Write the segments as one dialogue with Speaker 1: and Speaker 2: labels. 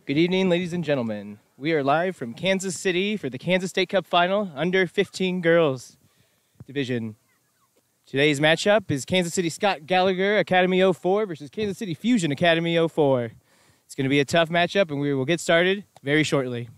Speaker 1: Good evening, ladies and gentlemen. We are live from Kansas City for the Kansas State Cup Final under 15 girls division. Today's matchup is Kansas City Scott Gallagher Academy 04 versus Kansas City Fusion Academy 04. It's going to be a tough matchup, and we will get started very shortly.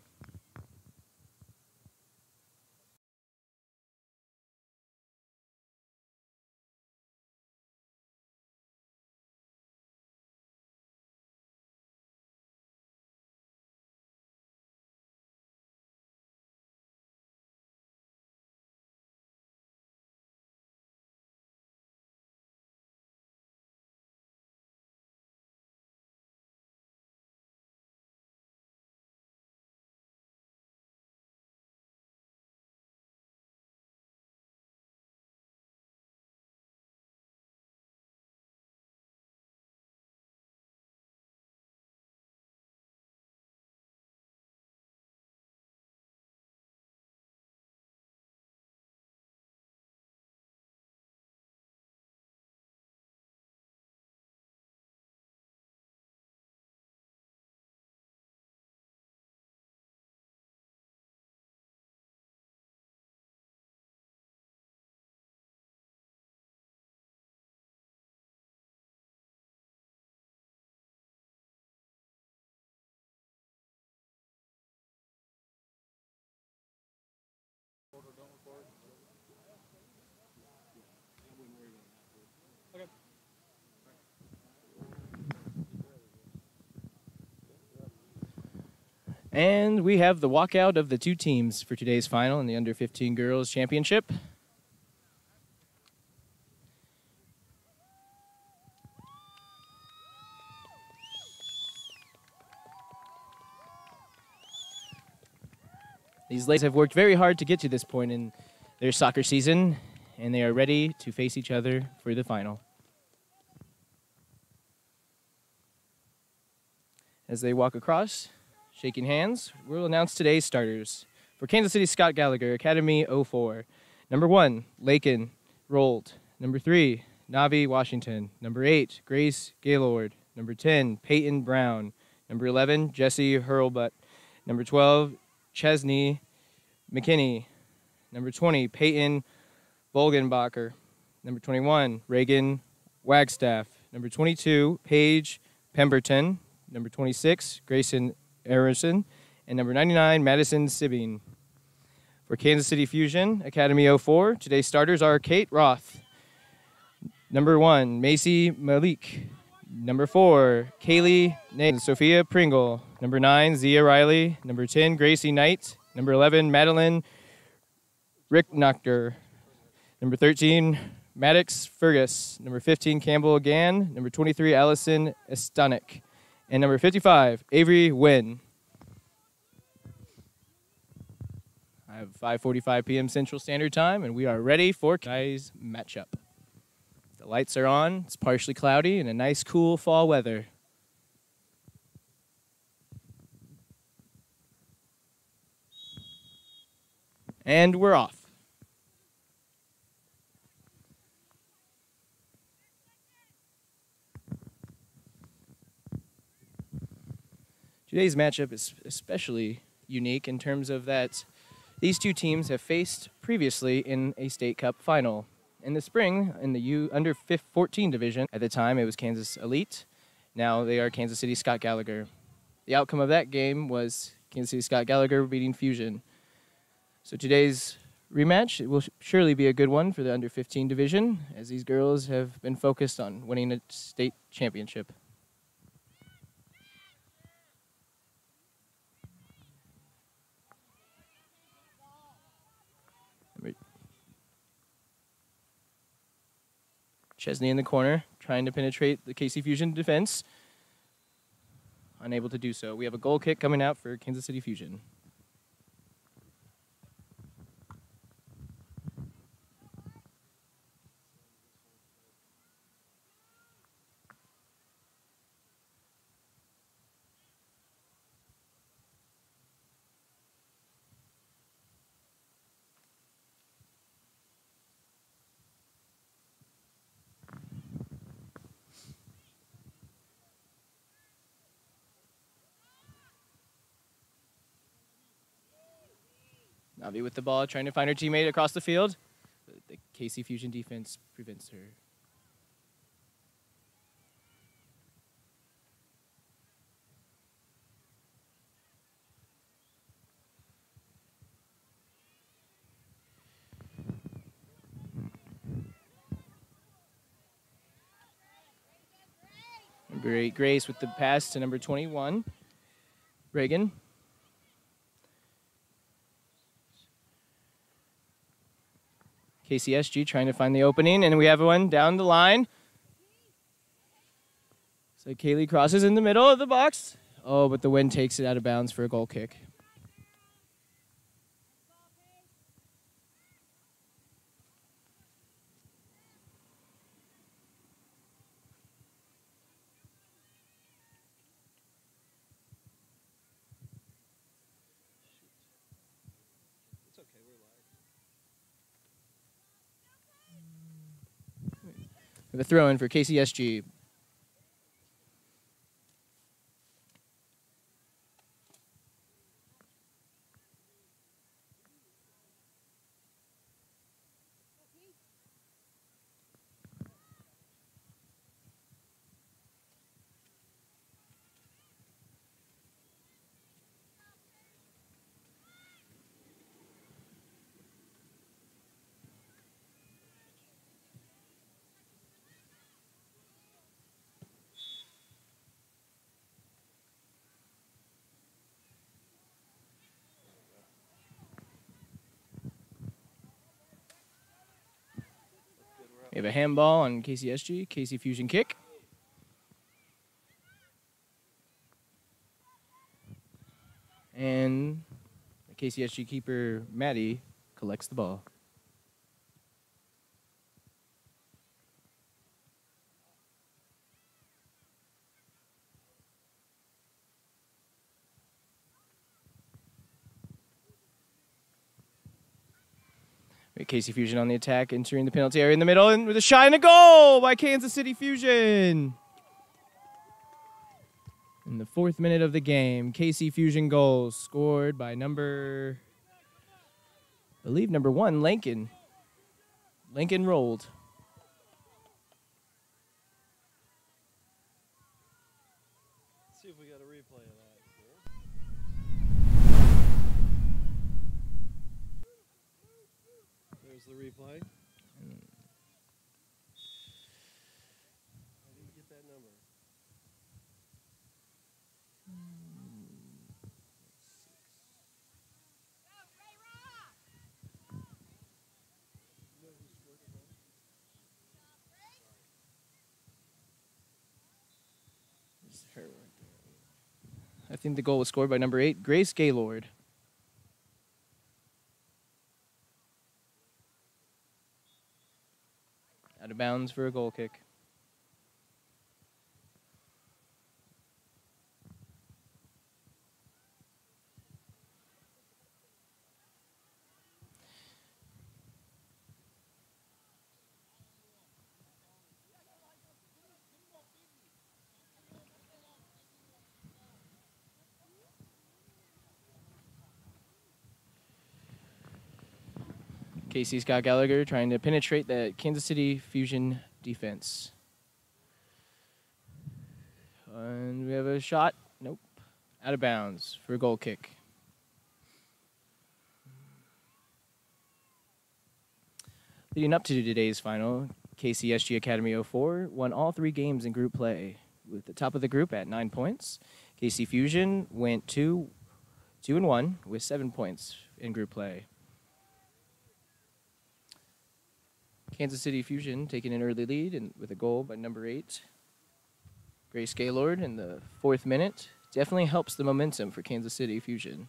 Speaker 1: And we have the walkout of the two teams for today's final in the under 15 girls championship. These ladies have worked very hard to get to this point in their soccer season, and they are ready to face each other for the final. As they walk across, shaking hands, we'll announce today's starters. For Kansas City Scott Gallagher, Academy 04. Number 1, Lakin Rolled. Number 3, Navi Washington. Number 8, Grace Gaylord. Number 10, Peyton Brown. Number 11, Jesse Hurlbutt. Number 12, Chesney McKinney. Number 20, Peyton Bolgenbacher. Number 21, Reagan Wagstaff. Number 22, Paige Pemberton. Number 26, Grayson Arison. And number 99, Madison Sibing. For Kansas City Fusion Academy 04, today's starters are Kate Roth. Number 1, Macy Malik. Number 4, Kaylee Nate. Sophia Pringle. Number 9, Zia Riley. Number 10, Gracie Knight. Number 11, Madeline Ricknochter. Number 13, Maddox Fergus. Number 15, Campbell Gann. Number 23, Allison Estanek. And number 55, Avery Wynn. I have 5:45 p.m. Central Standard Time, and we are ready for guys' matchup. The lights are on. It's partially cloudy and a nice, cool fall weather. And we're off. Today's matchup is especially unique in terms of that these two teams have faced previously in a state cup final. In the spring, in the under 14 division, at the time it was Kansas Elite. Now they are Kansas City Scott Gallagher. The outcome of that game was Kansas City Scott Gallagher beating Fusion. So today's rematch, it will surely be a good one for the under 15 division, as these girls have been focused on winning a state championship. Chesney in the corner, trying to penetrate the KC Fusion defense. Unable to do so. We have a goal kick coming out for Kansas City Fusion. Navi with the ball, trying to find her teammate across the field. The KC Fusion defense prevents her. Number 8, Grace with the pass to number 21, Reagan. KCSG trying to find the opening, and we have one down the line. So Kaylee crosses in the middle of the box. Oh, but the wind takes it out of bounds for a goal kick. We have a throw in for KCSG. We have a handball on KCSG, KC Fusion kick. And the KCSG keeper, Maddie, collects the ball. KC Fusion on the attack, entering the penalty area in the middle, and with a shot and a goal by Kansas City Fusion. In the 4th minute of the game, KC Fusion goals scored by number 1, Lincoln. Lincoln rolled.
Speaker 2: Let's see if we got a replay of that. There's the replay. I didn't get that number.
Speaker 1: I think the goal was scored by number 8, Grace Gaylord. Out of bounds for a goal kick. KC Scott Gallagher trying to penetrate the Kansas City Fusion defense. And we have a shot. Nope. Out of bounds for a goal kick. Leading up to today's final, KCSG Academy 04 won all 3 games in group play, with the top of the group at 9 points. KC Fusion went 2-1 with 7 points in group play. Kansas City Fusion taking an early lead and with a goal by number 8, Grace Gaylord in the 4th minute. Definitely helps the momentum for Kansas City Fusion.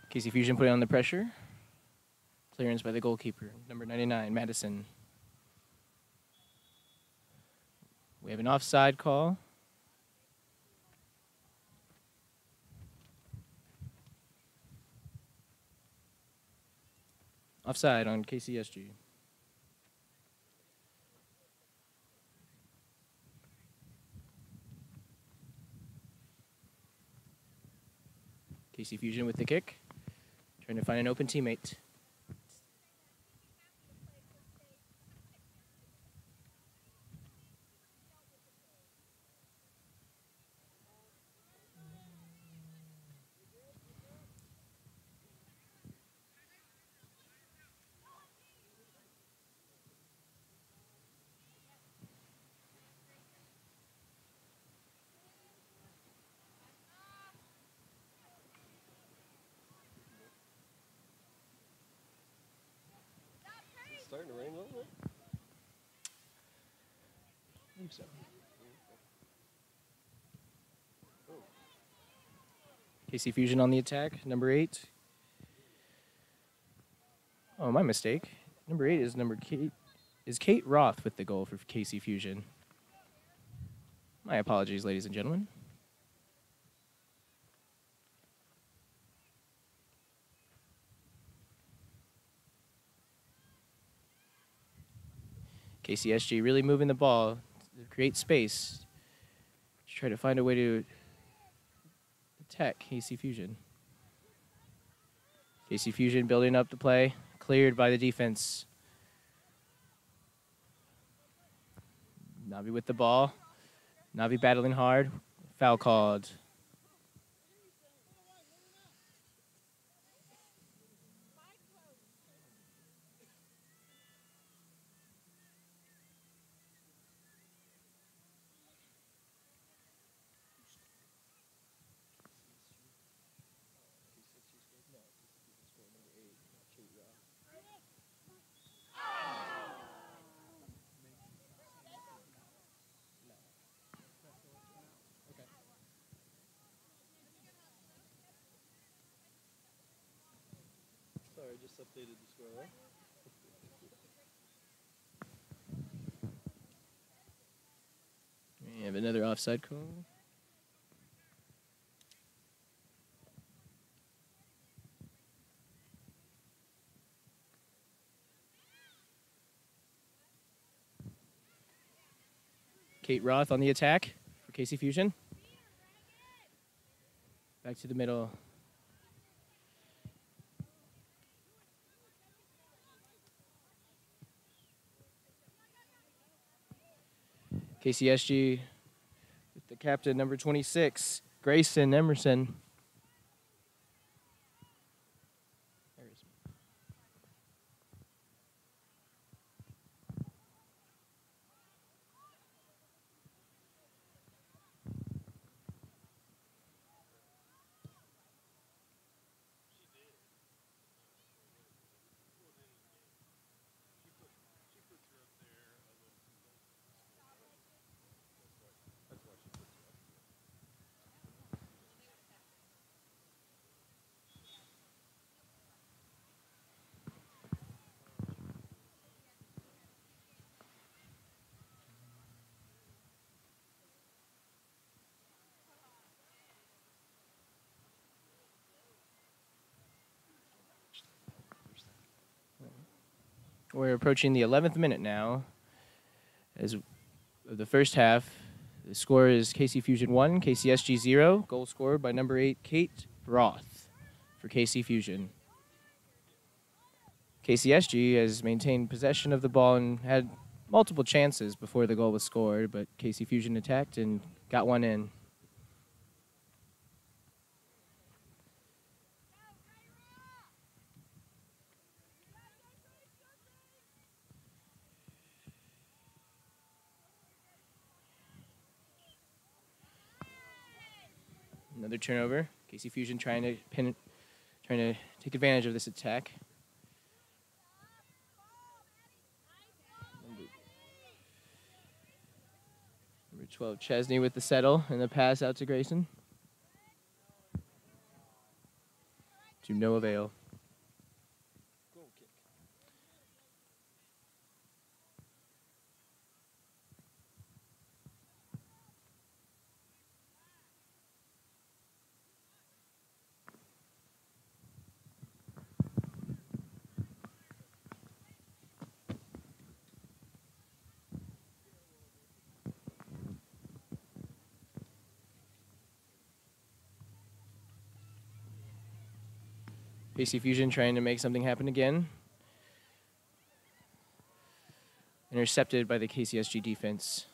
Speaker 1: KC Fusion putting on the pressure Clearance by the goalkeeper, number 99, Madison. We have an offside call. Offside on KCSG. KC Fusion with the kick. Trying to find an open teammate.
Speaker 2: It's starting to rain a little bit.
Speaker 1: I think so. KC Fusion on the attack, number 8. Oh, my mistake. Number 8 is Kate Roth with the goal for KC Fusion. My apologies, ladies and gentlemen. KCSG really moving the ball to create space. To try to find a way to attack KC Fusion. KC Fusion building up the play, cleared by the defense. Navi with the ball. Navi battling hard. Foul called.
Speaker 2: Sorry, I just updated the score there.
Speaker 1: We have another offside call. Kate Roth on the attack for KC Fusion. Back to the middle. KCSG with the captain, number 26, Grayson Emerson. We're approaching the 11th minute now. As of the first half, the score is KC Fusion 1, KCSG 0. Goal scored by number 8, Kate Roth for KC Fusion. KCSG has maintained possession of the ball and had multiple chances before the goal was scored, but KC Fusion attacked and got one in. Another turnover. KC Fusion trying to take advantage of this attack. Number 12, Chesney with the settle and the pass out to Grayson. To no avail.
Speaker 2: Goal kick.
Speaker 1: KC Fusion trying to make something happen again. Intercepted by the KCSG defense.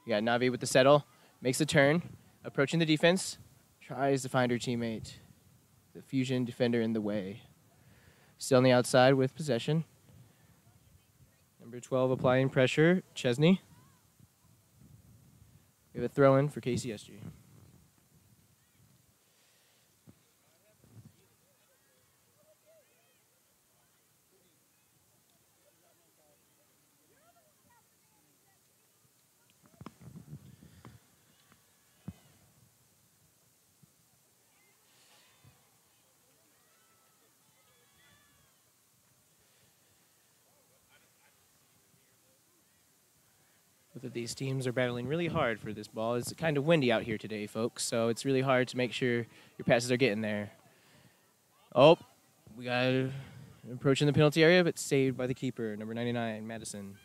Speaker 1: You got Navi with the settle. Makes the turn. Approaching the defense. Tries to find her teammate. The Fusion defender in the way. Still on the outside with possession. Number 12 applying pressure. Chesney. We have a throw-in for KCSG. Both of these teams are battling really hard for this ball. It's kind of windy out here today, folks, so it's really hard to make sure your passes are getting there. Oh, we got approaching the penalty area, but saved by the keeper, number 99, Madison.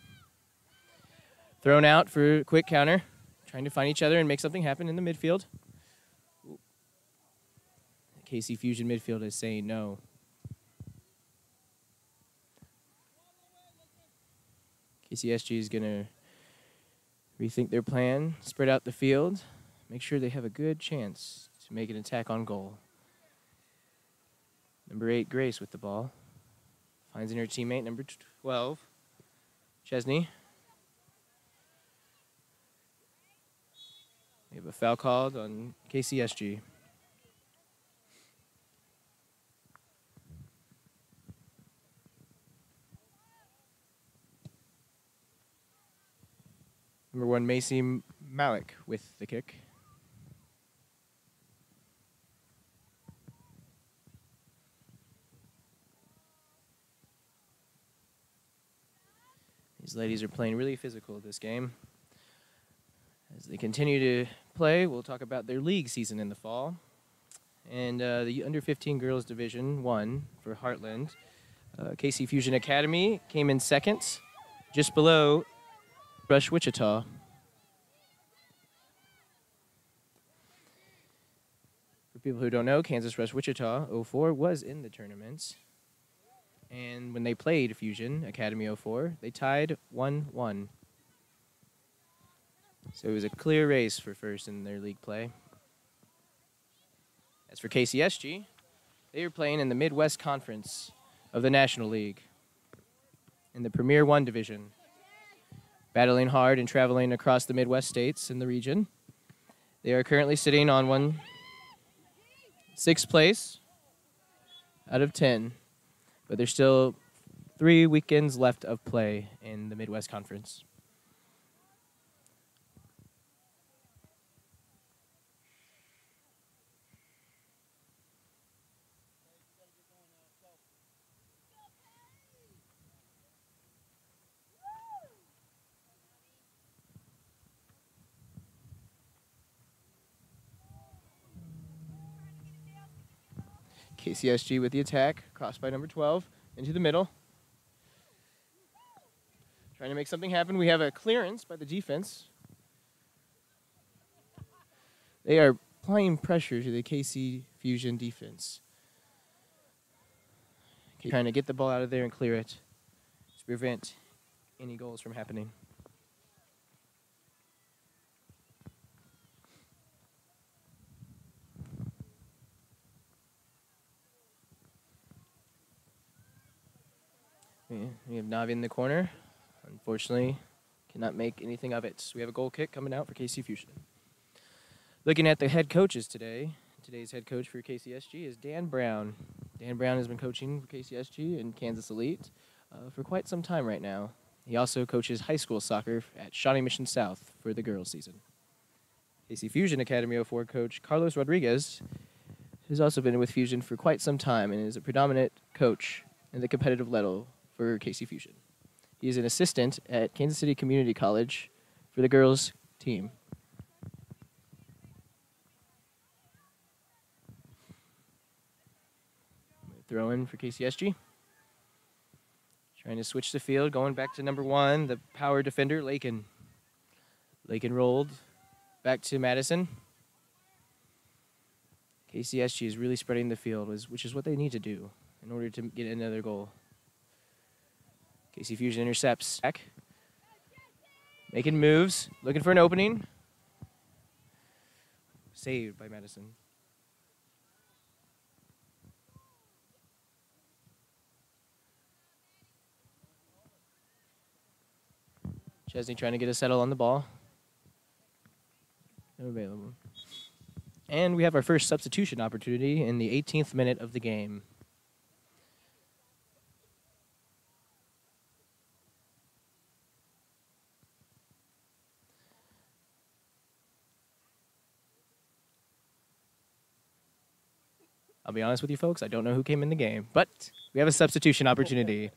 Speaker 1: Thrown out for a quick counter, trying to find each other and make something happen in the midfield. KC Fusion midfield is saying no. KCSG is going to rethink their plan, spread out the field, make sure they have a good chance to make an attack on goal. Number 8, Grace with the ball. Finds in her teammate, number 12, Chesney. We have a foul called on KCSG. Number 1, Macy Malik with the kick. These ladies are playing really physical this game. As they continue to play, we'll talk about their league season in the fall. And the Under-15 Girls Division 1 for Heartland. KC Fusion Academy came in second, just below Rush Wichita. For people who don't know, Kansas Rush Wichita 04 was in the tournament. And when they played Fusion Academy 04, they tied 1-1. So it was a clear race for first in their league play. As for KCSG, they were playing in the Midwest Conference of the National League in the Premier 1 division, battling hard and traveling across the Midwest states in the region. They are currently sitting on 6th place out of 10, but there's still 3 weekends left of play in the Midwest Conference. KCSG with the attack, crossed by number 12, into the middle. Trying to make something happen. We have a clearance by the defense. They are applying pressure to the KC Fusion defense. Trying to get the ball out of there and clear it to prevent any goals from happening. We have Navi in the corner. Unfortunately, cannot make anything of it. We have a goal kick coming out for KC Fusion. Looking at the head coaches today, today's head coach for KCSG is Dan Brown. Dan Brown has been coaching for KCSG in Kansas Elite for quite some time right now. He also coaches high school soccer at Shawnee Mission South for the girls season. KC Fusion Academy 04 coach Carlos Rodriguez has also been with Fusion for quite some time and is a predominant coach in the competitive level for KC Fusion. He is an assistant at Kansas City Community College for the girls team. Throw in for KCSG. Trying to switch the field, going back to number 1, the power defender, Lakin. Lakin rolled back to Madison. KCSG is really spreading the field, which is what they need to do in order to get another goal. KC Fusion intercepts. Back. Making moves, looking for an opening. Saved by Madison. Chesney trying to get a settle on the ball. No available. And we have our first substitution opportunity in the 18th minute of the game. I'll be honest with you folks, I don't know who came in the game, but we have a substitution opportunity.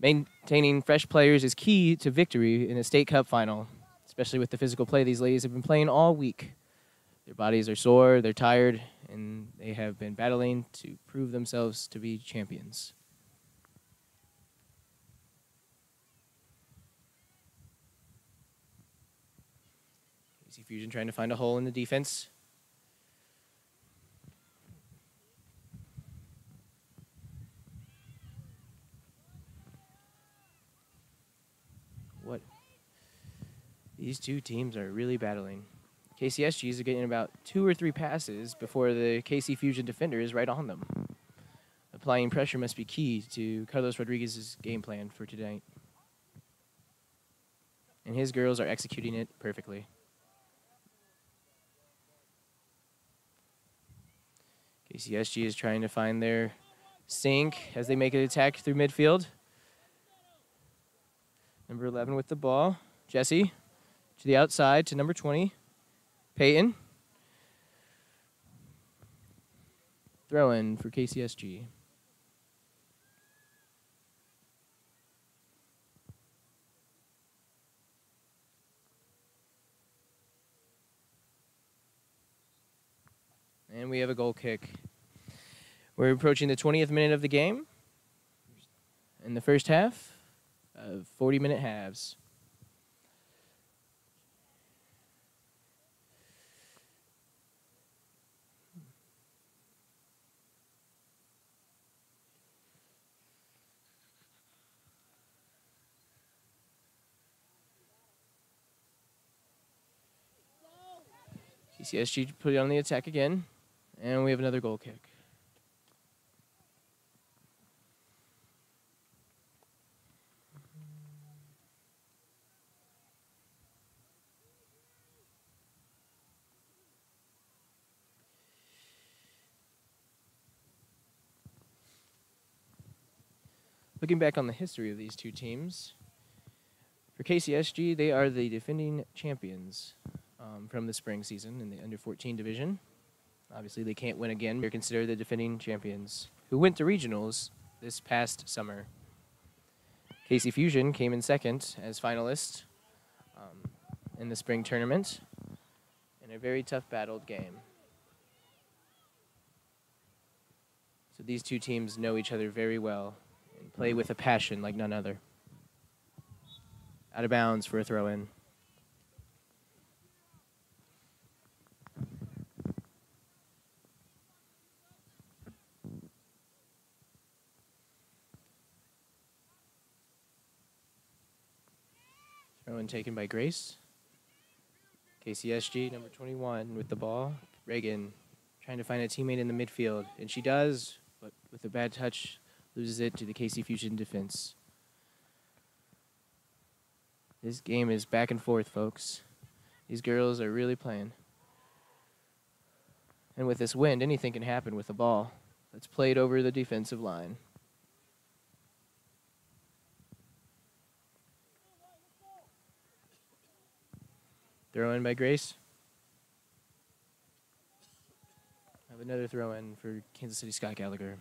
Speaker 1: Maintaining fresh players is key to victory in a state cup final, especially with the physical play these ladies have been playing all week. Their bodies are sore, they're tired, and they have been battling to prove themselves to be champions. KC Fusion trying to find a hole in the defense. These two teams are really battling. KCSGs are getting about 2 or 3 passes before the KC Fusion defender is right on them. Applying pressure must be key to Carlos Rodriguez's game plan for tonight. And his girls are executing it perfectly. KCSG is trying to find their sink as they make an attack through midfield. Number 11 with the ball. Jesse. To the outside to number 20, Peyton. Throw in for KCSG. And we have a goal kick. We're approaching the 20th minute of the game in the first half of 40-minute halves. KCSG put it on the attack again, and we have another goal kick. Looking back on the history of these two teams, for KCSG, they are the defending champions from the spring season in the under-14 division. Obviously, they can't win again. They're considered the defending champions who went to regionals this past summer. KC Fusion came in second as finalists in the spring tournament in a very tough battled game. So these two teams know each other very well and play with a passion like none other. Out of bounds for a throw-in. Throw-in taken by Grace. KCSG, number 21, with the ball. Reagan trying to find a teammate in the midfield, and she does, but with a bad touch, loses it to the KC Fusion defense. This game is back and forth, folks. These girls are really playing. And with this wind, anything can happen with the ball that's played over the defensive line. Throw in by Grace. Have another throw in for Kansas City Scott Gallagher.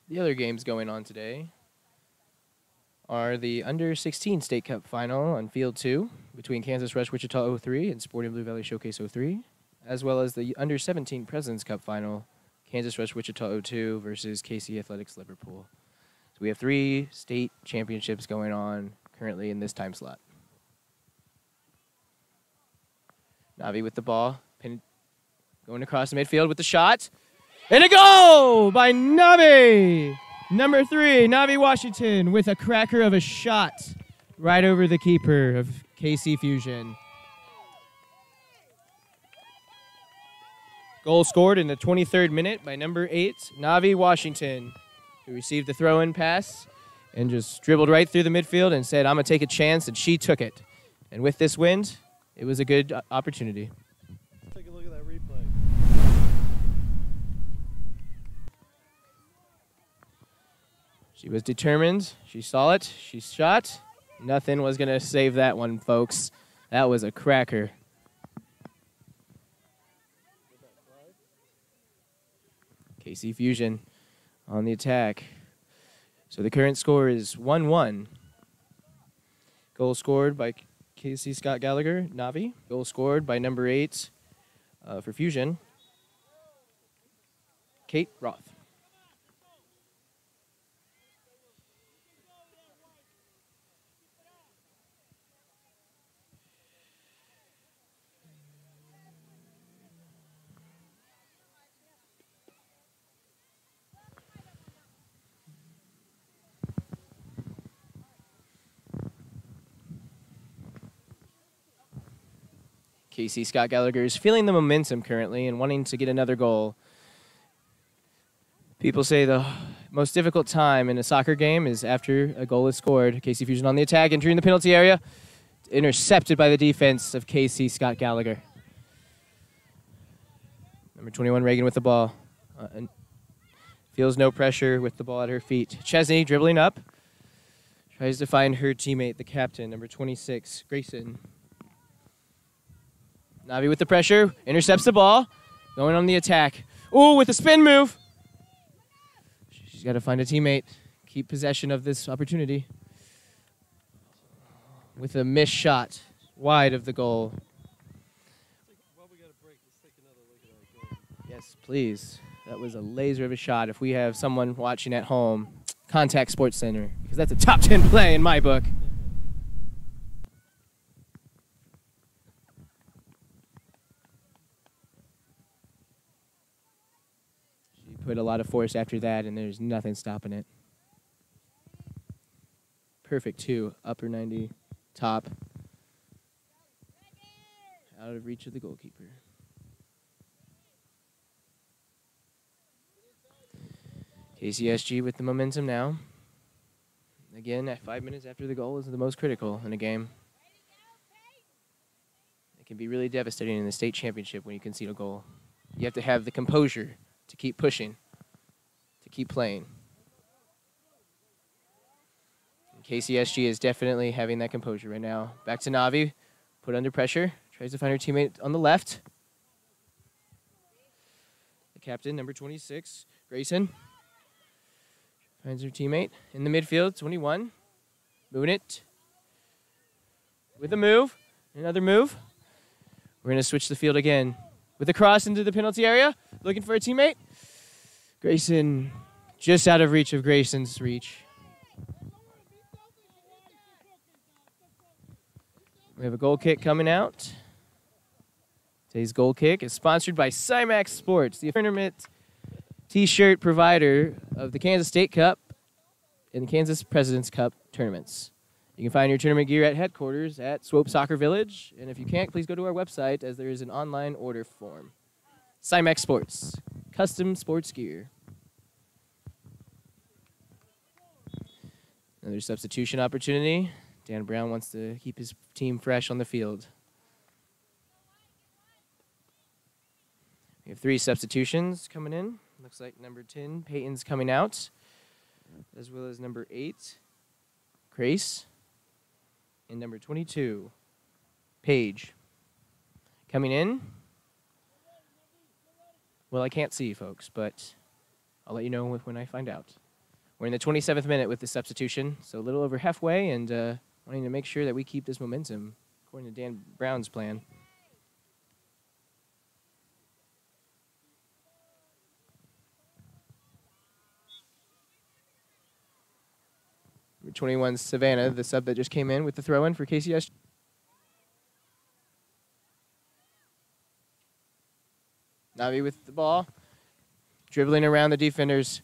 Speaker 1: The other games going on today are the Under-16 State Cup Final on Field 2 between Kansas Rush Wichita 03 and Sporting Blue Valley Showcase 03, as well as the Under-17 President's Cup Final Kansas Rush Wichita 02 versus KC Athletics Liverpool. So we have 3 state championships going on currently in this time slot. Navi with the ball, going across the midfield with the shot. And a goal by Navi! Number 3, Navi Washington with a cracker of a shot right over the keeper of KC Fusion. Goal scored in the 23rd minute by number 8, Navi Washington, who received the throw-in pass and just dribbled right through the midfield and said, I'm going to take a chance, and she took it. And with this wind, it was a good opportunity.
Speaker 2: Take a look at that replay.
Speaker 1: She was determined. She saw it. She shot. Nothing was going to save that one, folks. That was a cracker. KC Fusion on the attack. So the current score is 1-1. Goal scored by KC Scott Gallagher, Navi. Goal scored by number 8 for Fusion, Kate Roth. KC Scott Gallagher is feeling the momentum currently and wanting to get another goal. People say the most difficult time in a soccer game is after a goal is scored. KC Fusion on the attack, entering the penalty area. Intercepted by the defense of KC Scott Gallagher. Number 21, Reagan with the ball. And feels no pressure with the ball at her feet. Chesney dribbling up. Tries to find her teammate, the captain, number 26, Grayson. Navi with the pressure, intercepts the ball, going on the attack. Ooh, with a spin move. She's got to find a teammate, keep possession of this opportunity. With a missed shot, wide of the goal.
Speaker 2: While we got a break, let's take another look at our goal.
Speaker 1: Yes, please. That was a laser of a shot. If we have someone watching at home, contact Sports Center, because that's a top 10 play in my book. Put a lot of force after that, and there's nothing stopping it. Perfect 2, upper 90, top. Out of reach of the goalkeeper. KCSG with the momentum now. Again, at 5 minutes after the goal is the most critical in a game. It can be really devastating in the state championship when you concede a goal. You have to have the composure to keep pushing, to keep playing. And KCSG is definitely having that composure right now. Back to Navi, put under pressure, tries to find her teammate on the left. The captain, number 26, Grayson, finds her teammate in the midfield, 21, moving it. With a move, another move. We're going to switch the field again. With a cross into the penalty area, looking for a teammate. Grayson, just out of reach of Grayson's reach. We have a goal kick coming out. Today's goal kick is sponsored by CyMax Sports, the tournament t-shirt provider of the Kansas State Cup and the Kansas President's Cup tournaments. You can find your tournament gear at headquarters at Swope Soccer Village. And if you can't, please go to our website as there is an online order form. CyMax Sports, custom sports gear. Another substitution opportunity. Dan Brown wants to keep his team fresh on the field. We have 3 substitutions coming in. Looks like number 10, Peyton's coming out, as well as number 8, Grace. And number 22, Paige. Coming in. Well, I can't see, folks, but I'll let you know when I find out. We're in the 27th minute with the substitution, so a little over halfway, and wanting to make sure that we keep this momentum according to Dan Brown's plan. 21, Savannah, the sub that just came in with the throw-in for KCS. Navi with the ball, dribbling around the defenders.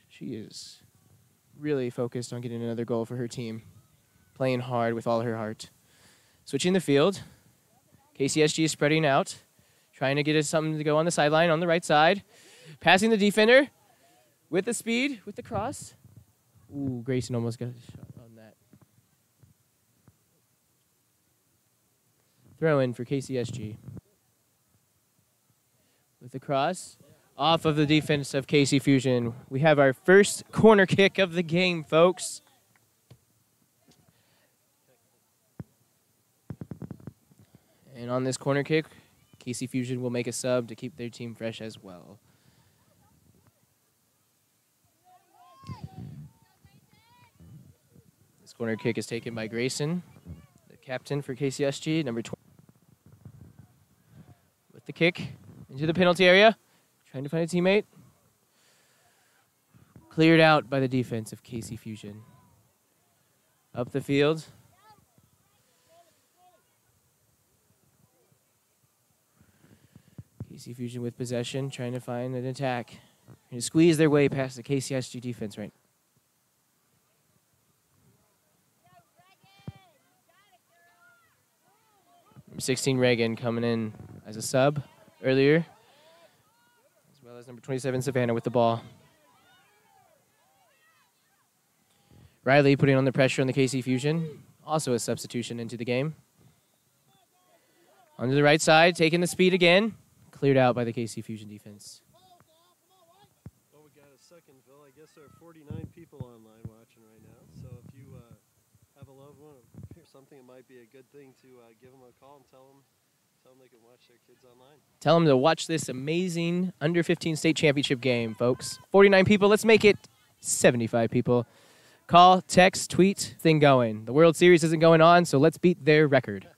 Speaker 1: She is really focused on getting another goal for her team, playing hard with all her heart. Switching the field, KCSG is spreading out, trying to get us something to go on the sideline on the right side. Passing the defender with the speed, with the cross. Ooh, Grayson almost got a shot on that. Throw in for KCSG. With the cross, off of the defense of KC Fusion. We have our first corner kick of the game, folks. And on this corner kick, KC Fusion will make a sub to keep their team fresh as well. This corner kick is taken by Grayson, the captain for KCSG, number 20. With the kick into the penalty area, trying to find a teammate. Cleared out by the defense of KC Fusion. Up the field. KC Fusion with possession, trying to find an attack. Trying to squeeze their way past the KCSG defense right now. 16 Reagan coming in as a sub earlier, as well as number 27 Savannah with the ball. Riley putting on the pressure on the KC Fusion, also a substitution into the game. Onto the right side, taking the speed again, cleared out by the KC Fusion defense.
Speaker 2: Well, we got a second, Phil. I guess there are 49 people online watching right now. So if you have a loved one or something, it might be a good thing to give them a call and tell them they can watch their kids online.
Speaker 1: Tell them to watch this amazing under 15 state championship game, folks. 49 people. Let's make it 75 people. Call, text, tweet, thing going. The World Series isn't going on, so let's beat their record.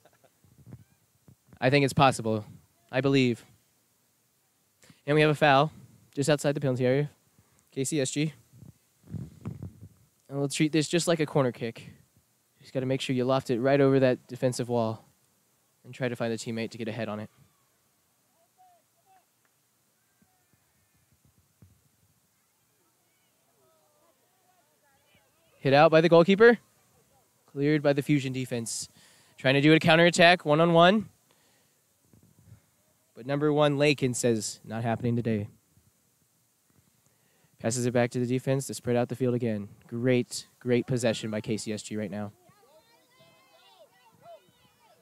Speaker 1: I think it's possible. I believe. And we have a foul just outside the penalty area. KCSG. And we'll treat this just like a corner kick. Just got to make sure you loft it right over that defensive wall and try to find a teammate to get ahead on it. Hit out by the goalkeeper. Cleared by the Fusion defense. Trying to do a counterattack, one-on-one. But number 1, Lakin says, not happening today. Passes it back to the defense to spread out the field again. Great, great possession by KCSG right now.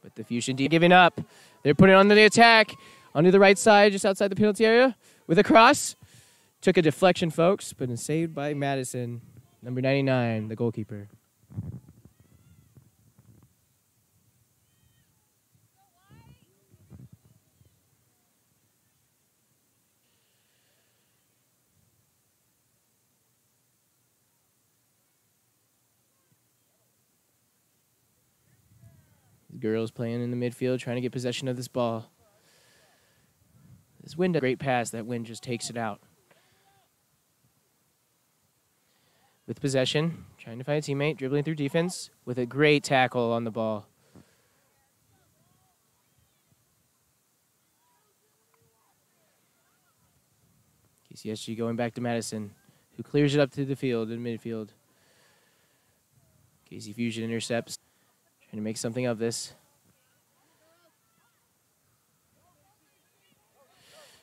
Speaker 1: But the Fusion team giving up. They're putting on the attack. Onto the right side, just outside the penalty area. With a cross. Took a deflection, folks, but is saved by Madison. Number 99, the goalkeeper. Girls playing in the midfield, trying to get possession of this ball. This Wind, a great pass. That Wind just takes it out. With possession, trying to find a teammate, dribbling through defense with a great tackle on the ball. KCSG going back to Madison, who clears it up to the field in midfield. KC Fusion intercepts. Trying to make something of this.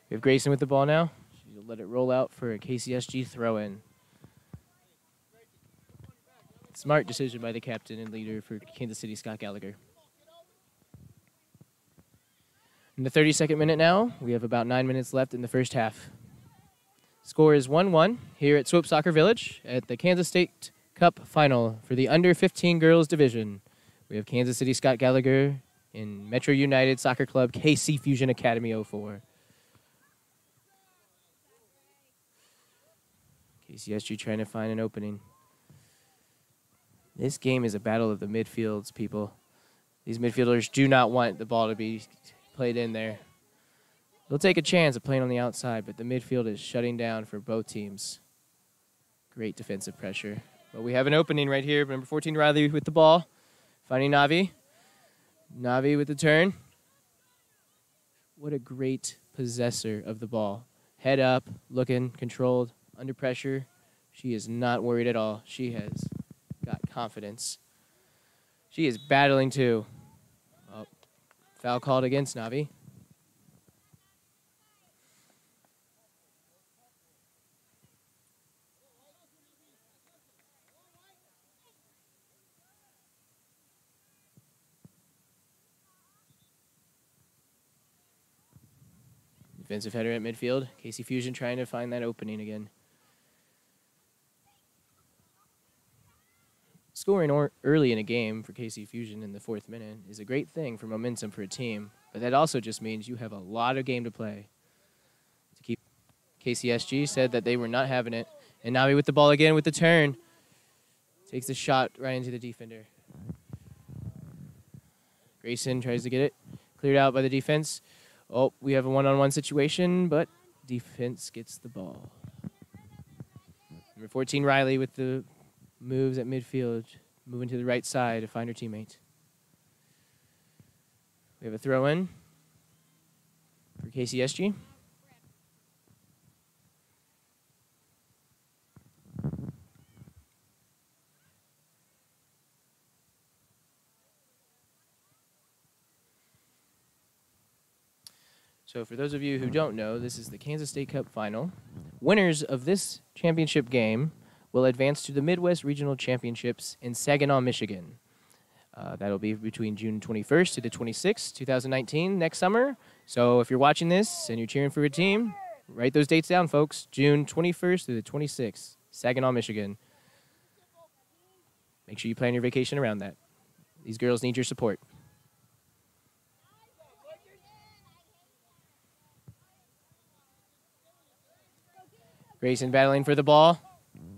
Speaker 1: We have Grayson with the ball now. She'll let it roll out for a KCSG throw-in. Smart decision by the captain and leader for Kansas City, Scott Gallagher. In the 32nd minute now, we have about 9 minutes left in the first half. Score is 1-1 here at Swope Soccer Village at the Kansas State Cup Final for the Under 15 Girls Division. We have Kansas City Scott Gallagher in Metro United Soccer Club KC Fusion Academy 04. KCSG trying to find an opening. This game is a battle of the midfields, people. These midfielders do not want the ball to be played in there. They'll take a chance of playing on the outside, but the midfield is shutting down for both teams. Great defensive pressure. But we have an opening right here. Number 14, Riley with the ball. Finding Navi. Navi with the turn. What a great possessor of the ball. Head up, looking, controlled, under pressure. She is not worried at all. She has got confidence. She is battling too. Oh, foul called against Navi. Defensive header at midfield. KC Fusion trying to find that opening again. Scoring early in a game for KC Fusion in the 4th minute is a great thing for momentum for a team, but that also just means you have a lot of game to play. To keep KCSG said that they were not having it, and Navi with the ball again with the turn. Takes the shot right into the defender. Grayson tries to get it cleared out by the defense. Oh, we have a one-on-one situation, but defense gets the ball. Number 14, Riley with the moves at midfield, moving to the right side to find her teammate. We have a throw-in for KCSG. So for those of you who don't know, this is the Kansas State Cup final. Winners of this championship game will advance to the Midwest Regional Championships in Saginaw, Michigan. That'll be between June 21st to the 26th, 2019, next summer. So if you're watching this and you're cheering for a team, write those dates down, folks. June 21st to the 26th, Saginaw, Michigan. Make sure you plan your vacation around that. These girls need your support. Grayson battling for the ball,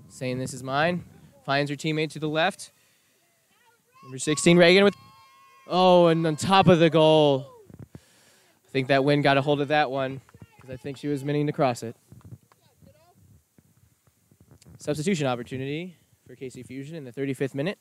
Speaker 1: saying this is mine. Finds her teammate to the left. Number 16, Reagan with... Oh, and on top of the goal. I think that wind got a hold of that one because I think she was meaning to cross it. Substitution opportunity for KC Fusion in the 35th minute.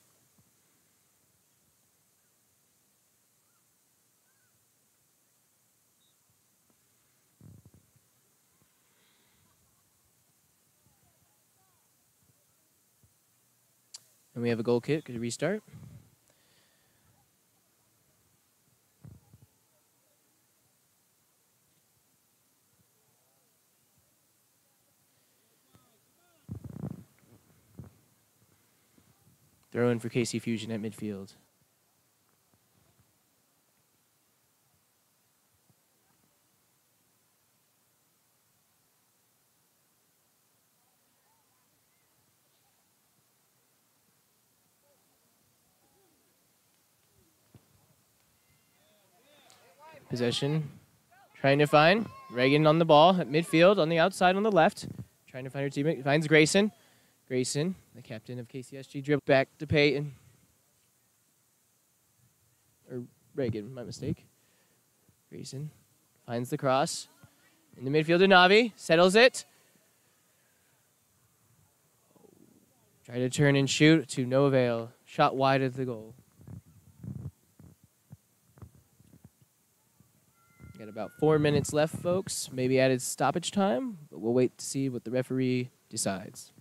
Speaker 1: And we have a goal kick to restart. Throw in for KC Fusion at midfield. Possession. Trying to find Reagan on the ball at midfield on the outside on the left. Trying to find her teammate. Finds Grayson. Grayson, the captain of KCSG, dribbled back to Peyton. Or Reagan, my mistake. Grayson finds the cross. In the midfield to Navi. Settles it. Try to turn and shoot to no avail. Shot wide of the goal. Got about 4 minutes left, folks. Maybe added stoppage time, but we'll wait to see what the referee decides.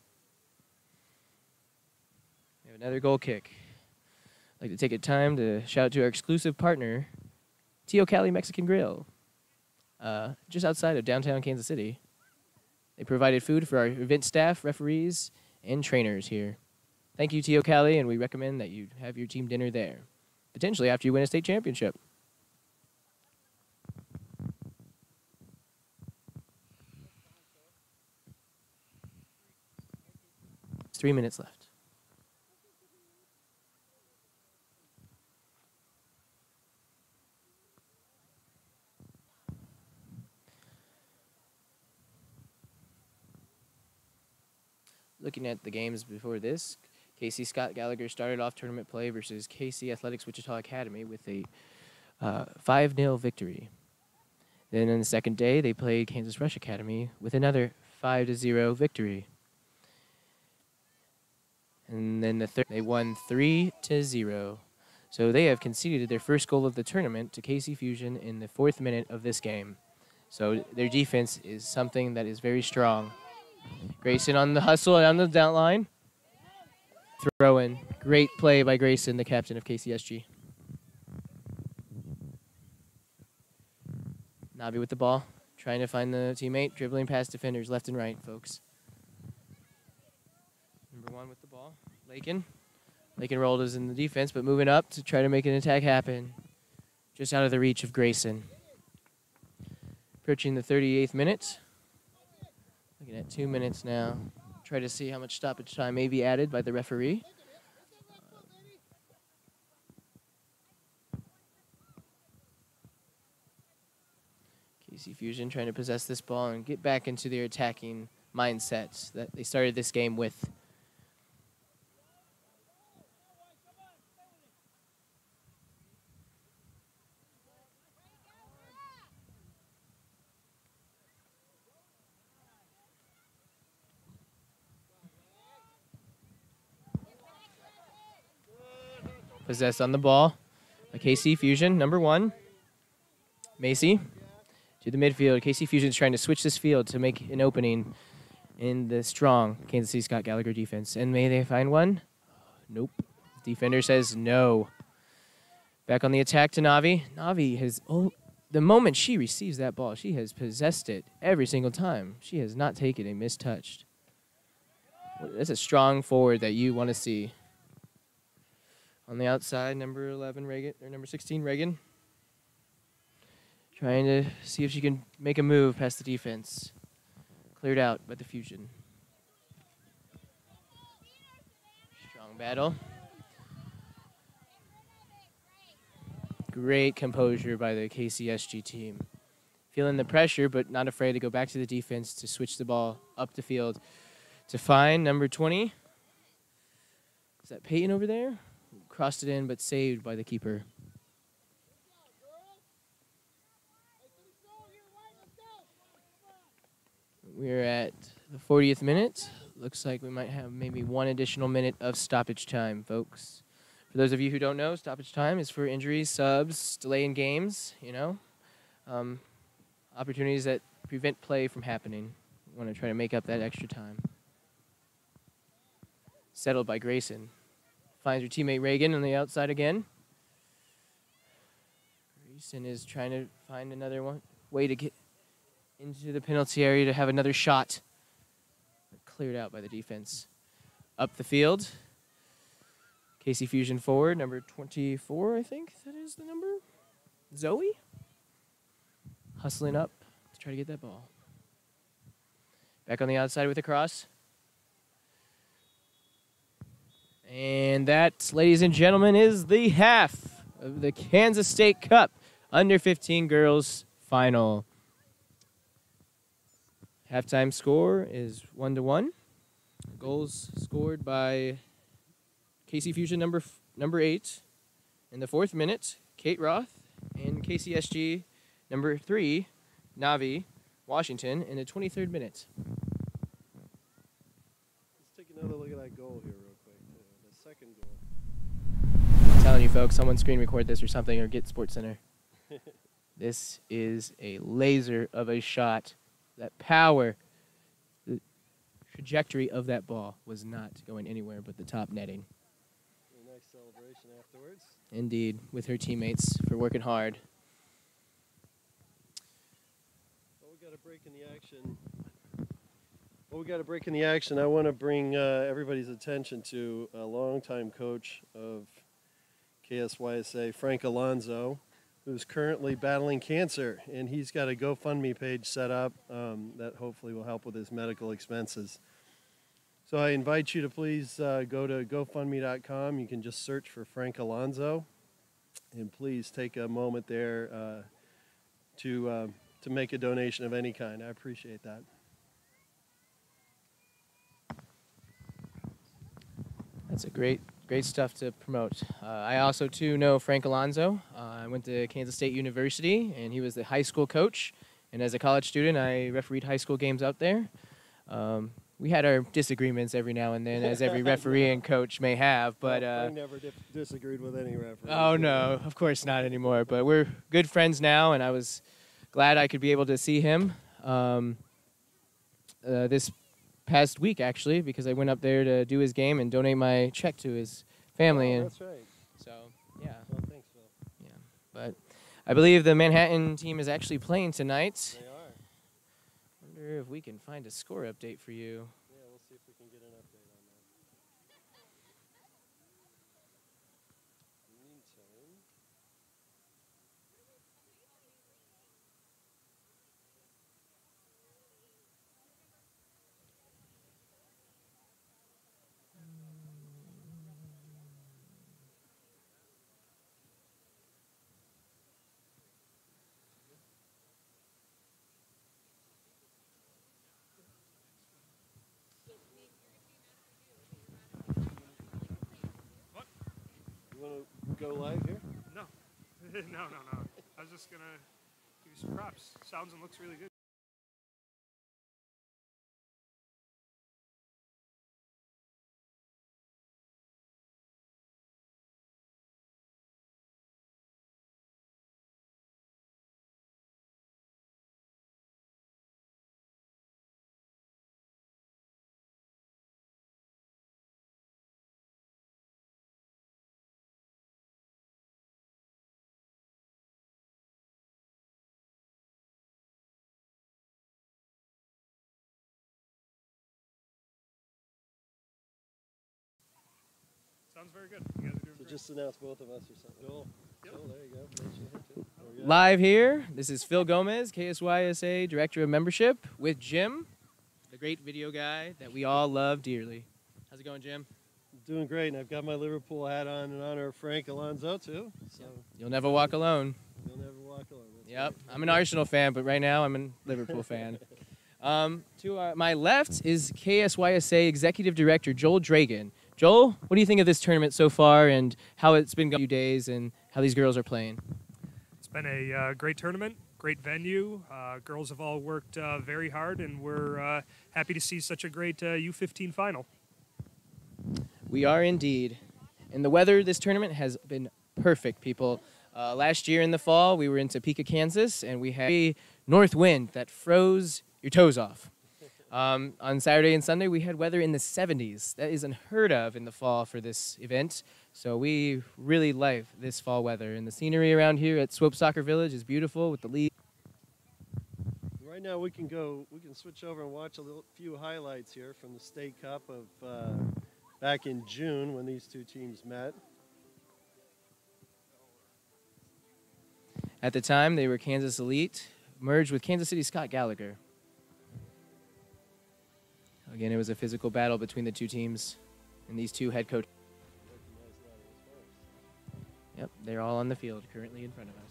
Speaker 1: We have another goal kick. I'd like to take a time to shout out to our exclusive partner, Tio Cali Mexican Grill, just outside of downtown Kansas City. They provided food for our event staff, referees, and trainers here. Thank you, Tio Cali, and we recommend that you have your team dinner there, potentially after you win a state championship. It's 3 minutes left. Looking at the games before this, KC Scott Gallagher started off tournament play versus KC Athletics Wichita Academy with a 5-0 victory. Then on the second day, they played Kansas Rush Academy with another 5-0 victory. And then the third, they won 3-0. So they have conceded their first goal of the tournament to KC Fusion in the 4th minute of this game. So their defense is something that is very strong. Grayson on the hustle on the down line. Throw in. Great play by Grayson, the captain of KCSG. Nabi with the ball, trying to find the teammate, dribbling past defenders left and right, folks. Number 1 with the ball, Lakin. Lakin rolled is in the defense, but moving up to try to make an attack happen. Just out of the reach of Grayson. Approaching the 38th minute. Looking at 2 minutes now. Try to see how much stoppage time may be added by the referee. KC Fusion trying to possess this ball and get back into their attacking mindset that they started this game with. Possessed on the ball by KC Fusion, number 1. Macy to the midfield. KC Fusion is trying to switch this field to make an opening in the strong Kansas City Scott Gallagher defense. And may they find one? Nope. Defender says no. Back on the attack to Navi. Navi has, the moment she receives that ball, she has possessed it every single time. She has not taken a mistouched. That's a strong forward that you want to see. On the outside, number 11, Reagan, or number 16, Reagan. Trying to see if she can make a move past the defense. Cleared out by the Fusion. Strong battle. Great composure by the KCSG team. Feeling the pressure, but not afraid to go back to the defense to switch the ball up the field to find number 20. Is that Peyton over there? Crossed it in, but saved by the keeper. We're at the 40th minute. Looks like we might have maybe 1 additional minute of stoppage time, folks. For those of you who don't know, stoppage time is for injuries, subs, delay in games, opportunities that prevent play from happening. We want to try to make up that extra time. Settled by Grayson. Finds her teammate Reagan on the outside again. Grayson is trying to find another way to get into the penalty area to have another shot. Cleared out by the defense. Up the field. KC Fusion forward, number 24, I think that is the number. Zoe. Hustling up to try to get that ball. Back on the outside with a cross. And that, ladies and gentlemen, is the half of the Kansas State Cup Under 15 Girls Final. Halftime score is 1-1. Goals scored by KC Fusion number 8 in the 4th minute, Kate Roth, and KCSG number 3, Navi Washington, in the 23rd minute.
Speaker 2: Let's take another look at that goal here real quick. The second goal.
Speaker 1: I'm telling you, folks, someone screen record this or something, or get SportsCenter. This is a laser of a shot. That power, the trajectory of that ball was not going anywhere but the top netting.
Speaker 2: A nice celebration afterwards.
Speaker 1: Indeed, with her teammates for working hard.
Speaker 2: Well, we got a break in the action. I want to bring everybody's attention to a longtime coach of KSYSA, Frank Alonzo, who's currently battling cancer, and he's got a GoFundMe page set up that hopefully will help with his medical expenses. So I invite you to please go to GoFundMe.com. You can just search for Frank Alonzo, and please take a moment there to make a donation of any kind. I appreciate that.
Speaker 1: That's a great stuff to promote. I also, too, know Frank Alonzo. I went to Kansas State University, and he was the high school coach. And as a college student, I refereed high school games out there. we had our disagreements every now and then, as every referee and coach may have. But
Speaker 2: I never disagreed with any referee.
Speaker 1: oh no, of course not anymore. But we're good friends now, and I was glad I could be able to see him this past week, actually, because I went up there to do his game and donate my check to his family.
Speaker 2: Oh,
Speaker 1: and
Speaker 2: that's right.
Speaker 1: so, yeah.
Speaker 2: Well, thanks, Phil.
Speaker 1: Yeah, but I believe the Manhattan team is actually playing tonight.
Speaker 2: They are.
Speaker 1: Wonder if we can find a score update for you.
Speaker 2: Yeah, we'll see if we can get an update on that. Meantime, you want to go live here?
Speaker 3: No. No. I was just going to give you some props. Sounds and looks really good. Sounds very good. You guys are doing
Speaker 2: So
Speaker 3: great.
Speaker 2: just announce both of us or something. Cool.
Speaker 3: Yep.
Speaker 2: Cool, there you go. Makes you hit too. There we go.
Speaker 1: Live here, this is Phil Gomez, KSYSA Director of Membership, with Jim, the great video guy that we all love dearly. How's it going, Jim?
Speaker 2: Doing great, and I've got my Liverpool hat on in honor of Frank Alonso, too. So
Speaker 1: You'll never walk alone.
Speaker 2: you'll never walk alone. That's
Speaker 1: Yep,
Speaker 2: right.
Speaker 1: I'm an Arsenal fan, but right now I'm a Liverpool fan. To my left is KSYSA Executive Director Joel Dragan. Joel, what do you think of this tournament so far and how it's been going a few days and how these girls are playing?
Speaker 3: It's been a great tournament, great venue. Girls have all worked very hard, and we're happy to see such a great U15 final.
Speaker 1: We are indeed. And the weather this tournament has been perfect, people. Last year in the fall, we were in Topeka, Kansas, and we had a north wind that froze your toes off. On Saturday and Sunday, we had weather in the 70s. That is unheard of in the fall for this event. So we really like this fall weather. And the scenery around here at Swope Soccer Village is beautiful with the leaves.
Speaker 2: Right now we can switch over and watch few highlights here from the State Cup of back in June when these two teams met.
Speaker 1: At the time, they were Kansas Elite, merged with Kansas City Scott Gallagher. Again, it was a physical battle between the two teams and these two head coaches. Yep, they're all on the field currently in front of us.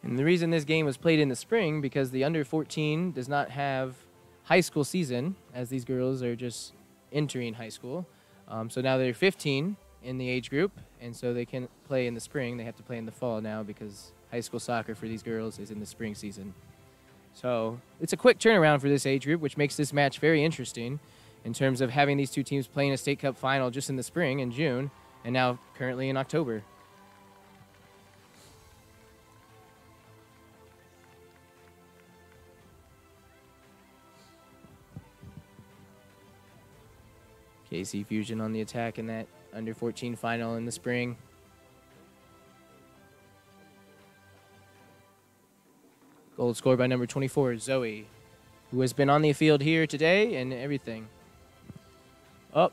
Speaker 1: And the reason this game was played in the spring because the under 14 does not have high school season, as these girls are just entering high school. So now they're 15 in the age group, and so they can play in the spring. They have to play in the fall now because high school soccer for these girls is in the spring season. So it's a quick turnaround for this age group, which makes this match very interesting in terms of having these two teams playing a State Cup final just in the spring in June, and now currently in October. KC Fusion on the attack in that under 14 final in the spring. Goal scored by number 24, Zoe, who has been on the field here today and everything. Oh,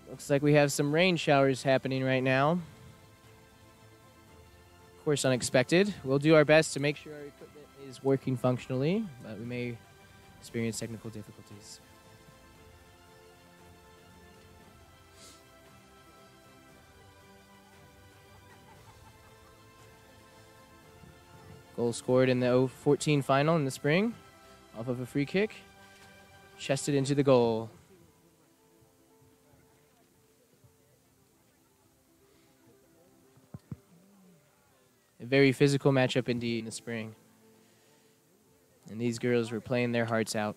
Speaker 1: looks like we have some rain showers happening right now. Of course, unexpected. We'll do our best to make sure our equipment is working functionally, but we may experience technical difficulties. Goal scored in the 014 final in the spring off of a free kick. Chested into the goal. very physical matchup indeed in the spring. And these girls were playing their hearts out.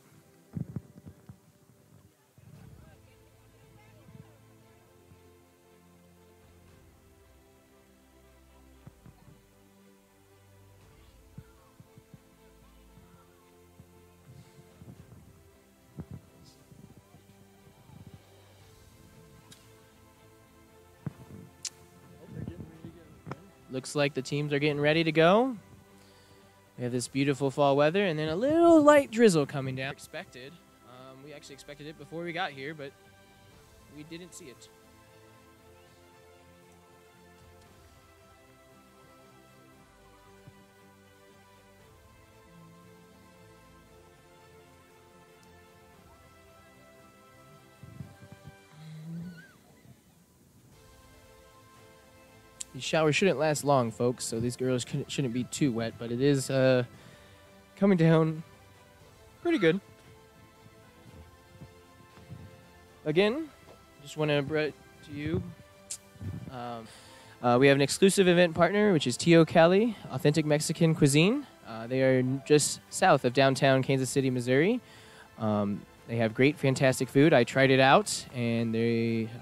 Speaker 1: Looks like the teams are getting ready to go. We have this beautiful fall weather and then a little light drizzle coming down. Expected. We actually expected it before we got here, but we didn't see it. These showers shouldn't last long, folks, so these girls shouldn't be too wet, but it is coming down pretty good. Again, just want to bring to you, we have an exclusive event partner, which is Tio Cali, Authentic Mexican Cuisine. They are just south of downtown Kansas City, Missouri. They have great, fantastic food. I tried it out, and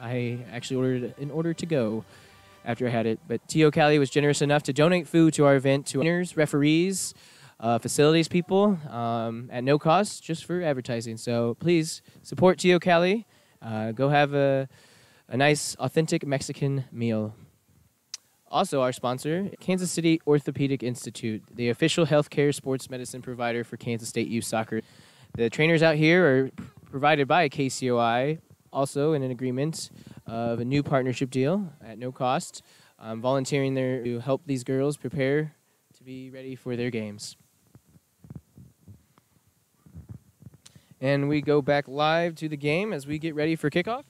Speaker 1: I actually ordered an order to go after I had it. But Tio Cali was generous enough to donate food to our event to winners, referees, facilities people at no cost, just for advertising. So please support Tio Cali. Go have a nice, authentic Mexican meal. Also, our sponsor, Kansas City Orthopedic Institute, the official healthcare sports medicine provider for Kansas State Youth Soccer. The trainers out here are provided by KSYSA, also in an agreement of a new partnership deal at no cost. I'm volunteering there to help these girls prepare to be ready for their games. And we go back live to the game as we get ready for kickoff.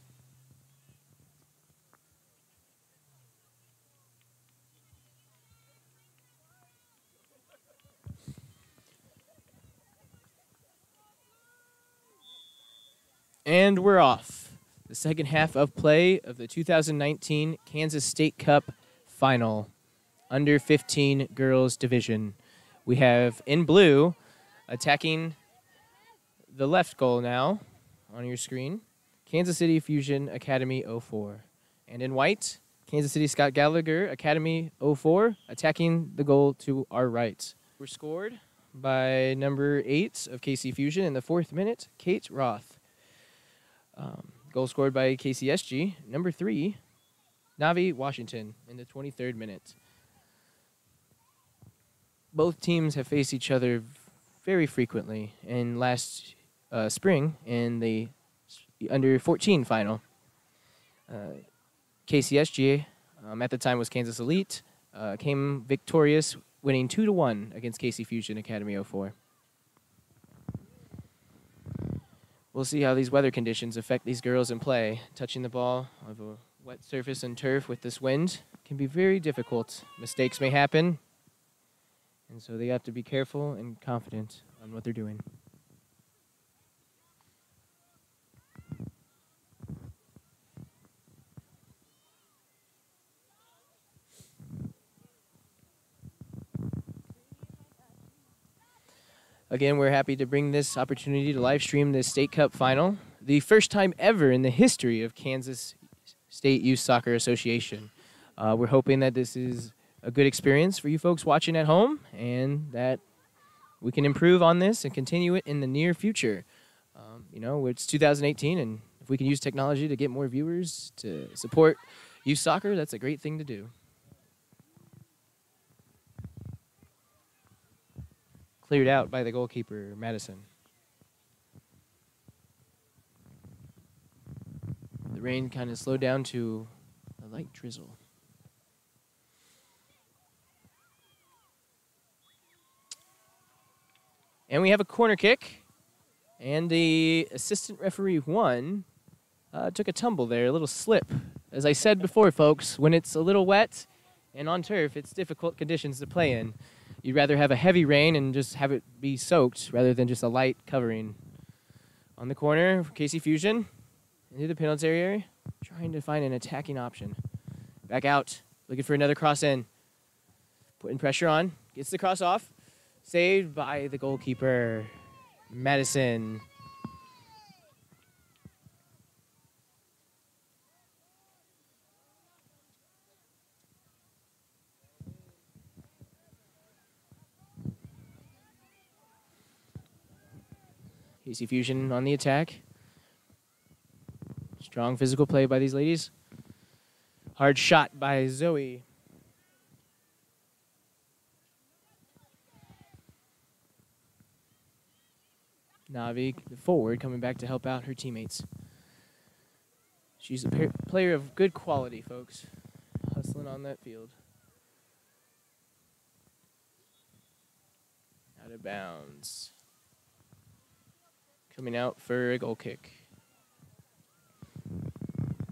Speaker 1: And we're off. The second half of play of the 2019 Kansas State Cup Final, under 15 girls division. We have in blue, attacking the left goal now on your screen, Kansas City Fusion Academy 04. And in white, Kansas City Scott Gallagher Academy 04, attacking the goal to our right. We're scored by number 8 of KC Fusion in the 4th minute, Kate Roth. Goal scored by KCSG, number 3, Navi Washington, in the 23rd minute. Both teams have faced each other very frequently in last spring in the under 14 final. KCSG, at the time was Kansas Elite, came victorious, winning 2-1 against KC Fusion Academy 04. We'll see how these weather conditions affect these girls in play. Touching the ball of a wet surface and turf with this wind can be very difficult. Mistakes may happen, and so they have to be careful and confident on what they're doing. Again, we're happy to bring this opportunity to live stream the State Cup Final, the first time ever in the history of Kansas State Youth Soccer Association. We're hoping that this is a good experience for you folks watching at home and that we can improve on this and continue it in the near future. You know, it's 2018, and if we can use technology to get more viewers to support youth soccer, that's a great thing to do. Cleared out by the goalkeeper, Madison. The rain kind of slowed down to a light drizzle. And we have a corner kick. And the assistant referee, one, took a tumble there, a little slip. As I said before, folks, when it's a little wet and on turf, it's difficult conditions to play in. You'd rather have a heavy rain and just have it be soaked rather than just a light covering. On the corner, KC Fusion into the penalty area, trying to find an attacking option. Back out, looking for another cross in. Putting pressure on. Gets the cross off. Saved by the goalkeeper, Madison. KC Fusion on the attack. Strong physical play by these ladies. Hard shot by Zoe. Navi, the forward, coming back to help out her teammates. She's a player of good quality, folks. Hustling on that field. Out of bounds. Coming out for a goal kick.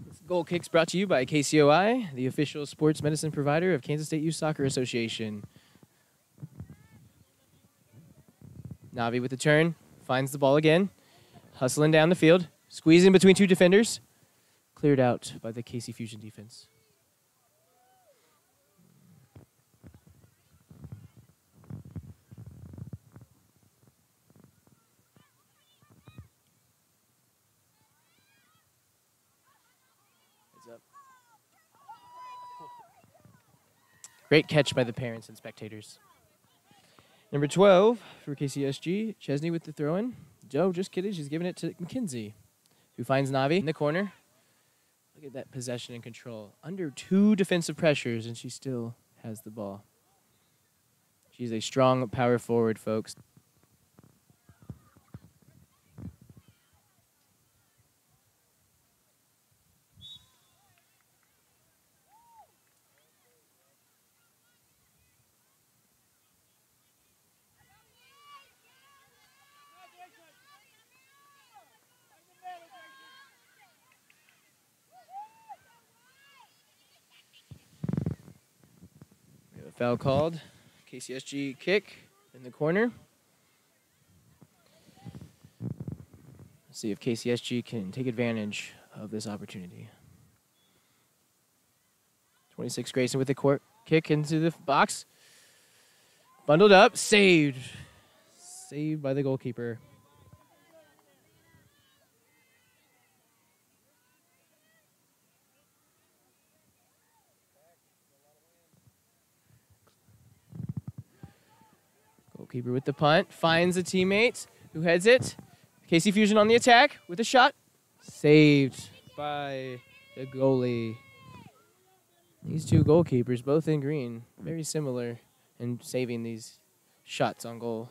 Speaker 1: This goal kick's brought to you by KCOI, the official sports medicine provider of Kansas State Youth Soccer Association. Navi with the turn. Finds the ball again. Hustling down the field. Squeezing between two defenders. Cleared out by the KC Fusion defense. Heads up. Great catch by the parents and spectators. Number 12 for KCSG, Chesney with the throw-in. Joe, just kidding, she's giving it to McKenzie, who finds Navi in the corner. Look at that possession and control. Under 2 defensive pressures, and she still has the ball. She's a strong power forward, folks. Foul called. KCSG kick in the corner. Let's see if KCSG can take advantage of this opportunity. 26 Grayson with the kick into the box. Bundled up. Saved. Saved by the goalkeeper. Goalkeeper with the punt, finds a teammate who heads it. KC Fusion on the attack with a shot. Saved by the goalie. These two goalkeepers, both in green, very similar in saving these shots on goal.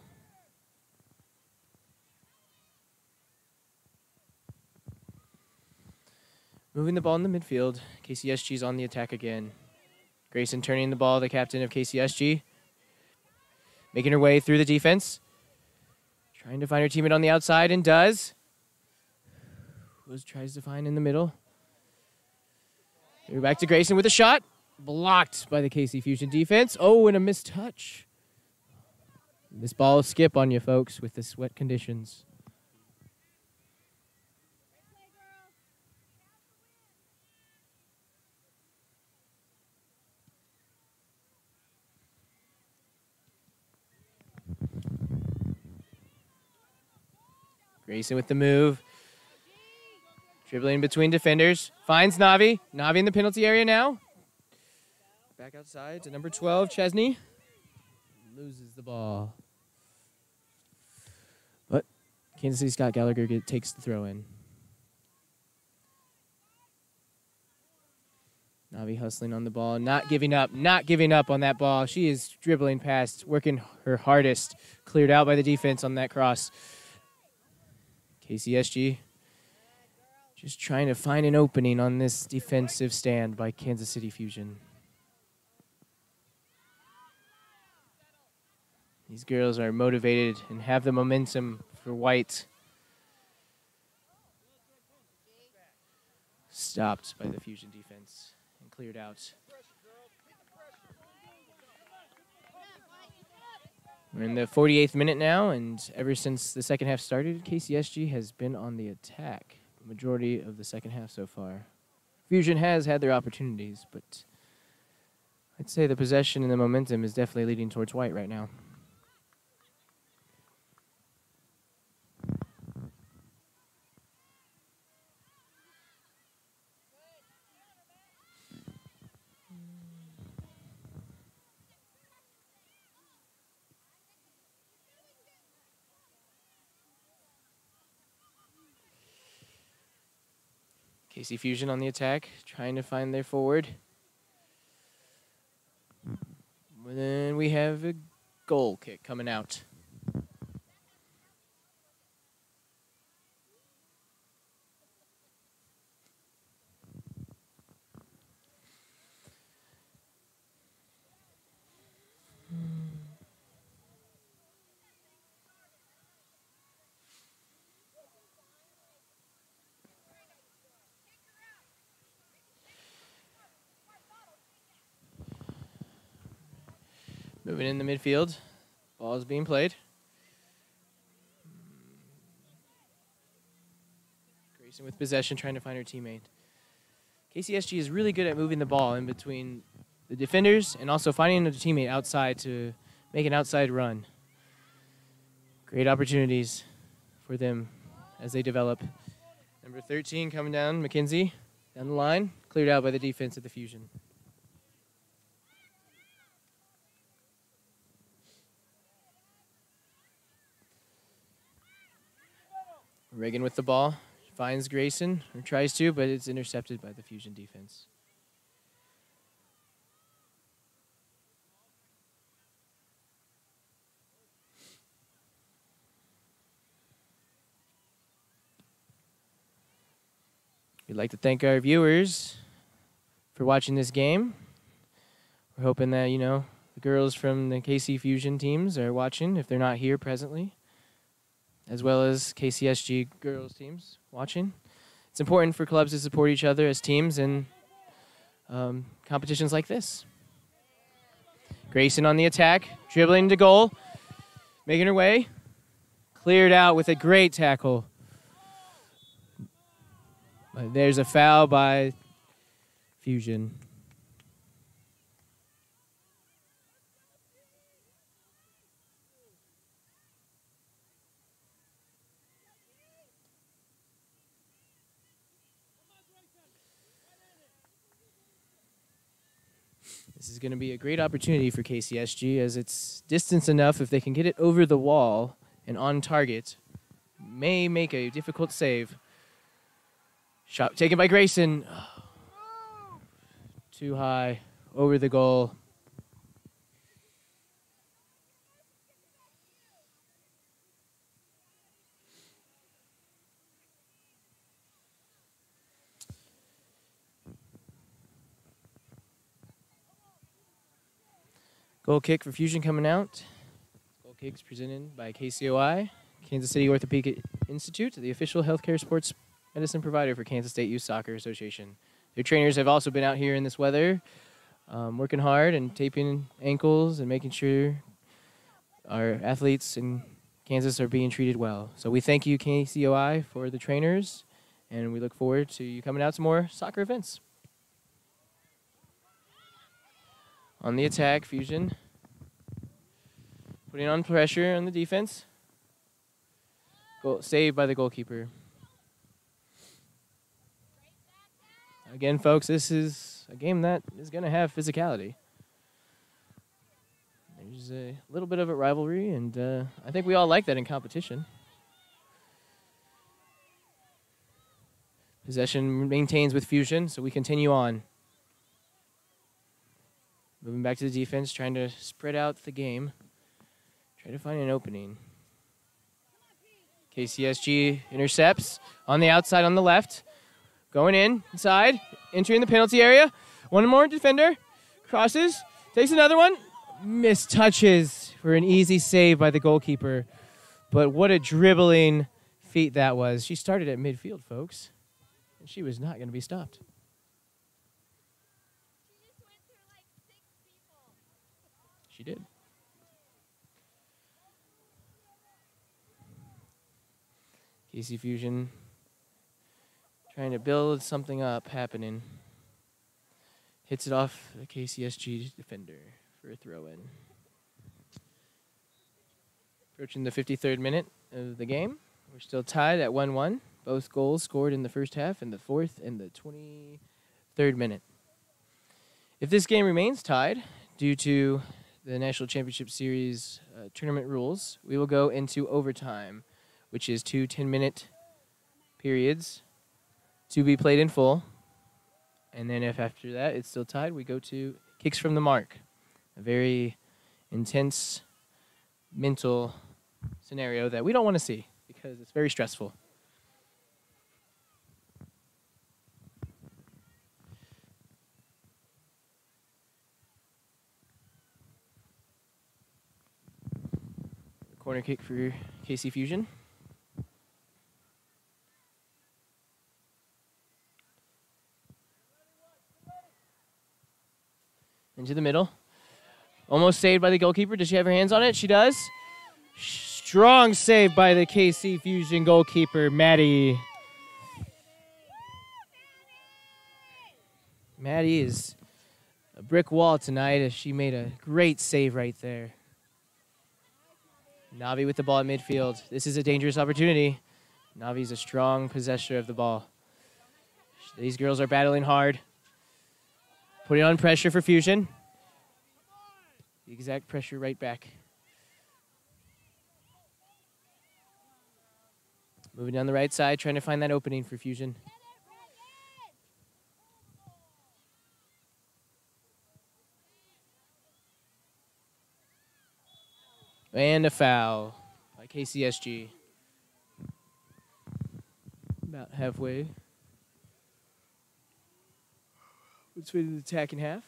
Speaker 1: Moving the ball in the midfield. KCSG's on the attack again. Grayson turning the ball, the captain of KCSG. Making her way through the defense. Trying to find her teammate on the outside, and does. Tries to find in the middle. Back to Grayson with a shot. Blocked by the KC Fusion defense. Oh, and a missed touch. This ball will skip on you, folks, with the wet conditions. Grayson with the move. Dribbling between defenders. Finds Navi. Navi in the penalty area now. Back outside to number 12, Chesney. Loses the ball. But Kansas City Scott Gallagher takes the throw in. Navi hustling on the ball. Not giving up on that ball. She is dribbling past, working her hardest. Cleared out by the defense on that cross. KCSG just trying to find an opening on this defensive stand by Kansas City Fusion. These girls are motivated and have the momentum for white. Stopped by the Fusion defense and cleared out. We're in the 48th minute now, and ever since the second half started, KCSG has been on the attack. The majority of the second half so far. Fusion has had their opportunities, but I'd say the possession and the momentum is definitely leading towards white right now. KC Fusion on the attack, trying to find their forward. And then we have a goal kick coming out. Moving in the midfield. Ball is being played. Grayson with possession, trying to find her teammate. KCSG is really good at moving the ball in between the defenders and also finding a teammate outside to make an outside run. Great opportunities for them as they develop. Number 13 coming down, McKenzie, down the line, cleared out by the defense of the Fusion. Reagan with the ball, finds Grayson, or tries to, but it's intercepted by the Fusion defense. We'd like to thank our viewers for watching this game. We're hoping that, the girls from the KC Fusion teams are watching if they're not here presently, as well as KCSG girls teams watching. It's important for clubs to support each other as teams in competitions like this. Grayson on the attack, dribbling to goal, making her way. Cleared out with a great tackle. But there's a foul by Fusion. This is going to be a great opportunity for KCSG as it's distance enough if they can get it over the wall and on target. May make a difficult save. Shot taken by Grayson. Too high, over the goal. Goal kick for Fusion coming out. Goal kicks presented by KCOI, Kansas City Orthopedic Institute, the official healthcare sports medicine provider for Kansas State Youth Soccer Association. Their trainers have also been out here in this weather, working hard and taping ankles and making sure our athletes in Kansas are being treated well. So we thank you, KCOI, for the trainers, and we look forward to you coming out to more soccer events. On the attack, Fusion putting on pressure on the defense. Goal saved by the goalkeeper. Again, folks, this is a game that is going to have physicality. There's a little bit of a rivalry, and I think we all like that in competition. Possession maintains with Fusion, so we continue on. Moving back to the defense, trying to spread out the game. Try to find an opening. KCSG intercepts on the outside on the left. Going inside, entering the penalty area. One more defender. Crosses, takes another one. Mistouches for an easy save by the goalkeeper. But what a dribbling feat that was. She started at midfield, folks. And she was not going to be stopped. She did. KC Fusion trying to build something up happening. Hits it off the KCSG defender for a throw-in. Approaching the 53rd minute of the game. We're still tied at 1-1. Both goals scored in the first half and the 4th and the 23rd minute. If this game remains tied due to the National Championship Series tournament rules, we will go into overtime, which is 2 10-minute periods to be played in full. And then if after that it's still tied, we go to kicks from the mark. A very intense mental scenario that we don't want to see because it's very stressful. Corner kick for KC Fusion. Into the middle. Almost saved by the goalkeeper. Does she have her hands on it? She does. Strong save by the KC Fusion goalkeeper, Maddie. Maddie is a brick wall tonight as she made a great save right there. Navi with the ball at midfield. This is a dangerous opportunity. Navi's a strong possessor of the ball. These girls are battling hard. Putting on pressure for Fusion. The exact pressure right back. Moving down the right side, trying to find that opening for Fusion. And a foul by KCSG. About halfway. Let's wait to the attacking half.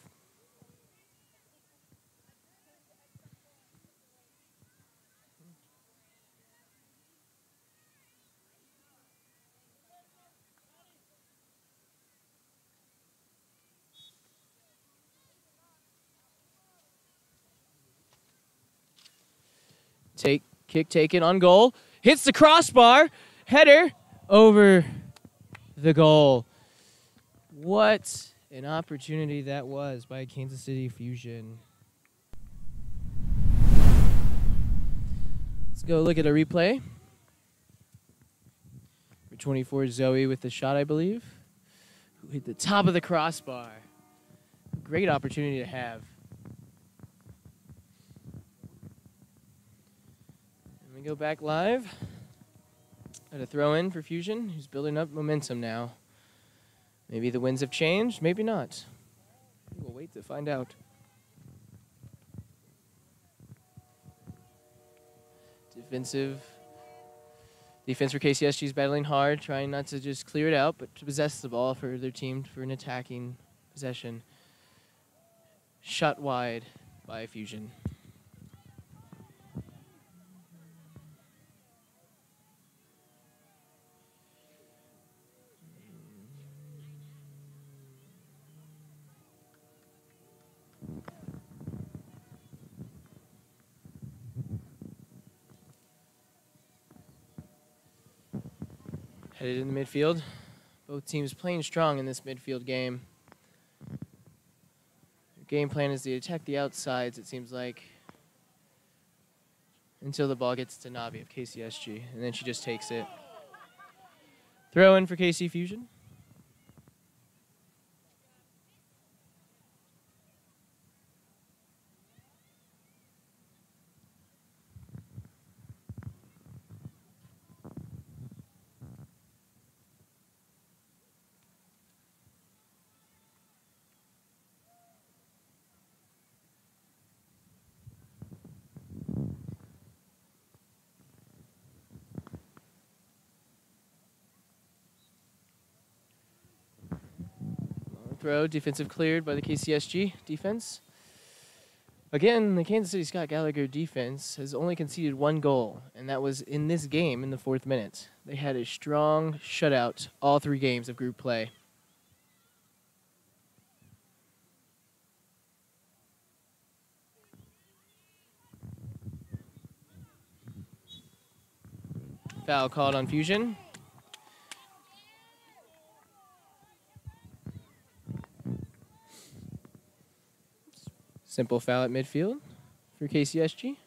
Speaker 1: Kick taken on goal. Hits the crossbar. Header over the goal. What an opportunity that was by Kansas City Fusion. Let's go look at a replay. For 24, Zoe with the shot, I believe. Who hit the top of the crossbar. Great opportunity to have. We go back live at a throw-in for Fusion, who's building up momentum now. Maybe the winds have changed, maybe not. We'll wait to find out. Defense for KCSG is battling hard, trying not to just clear it out, but to possess the ball for their team for an attacking possession. Shot wide by Fusion. Headed in the midfield. Both teams playing strong in this midfield game. Their game plan is to attack the outsides, it seems like, until the ball gets to Navi of KCSG, and then she just takes it. Throw in for KC Fusion. Throw, defensive cleared by the KCSG defense. Again, the Kansas City Scott Gallagher defense has only conceded one goal, and that was in this game in the 4th minute. They had a strong shutout all 3 games of group play. Foul called on Fusion. Simple foul at midfield for KCSG.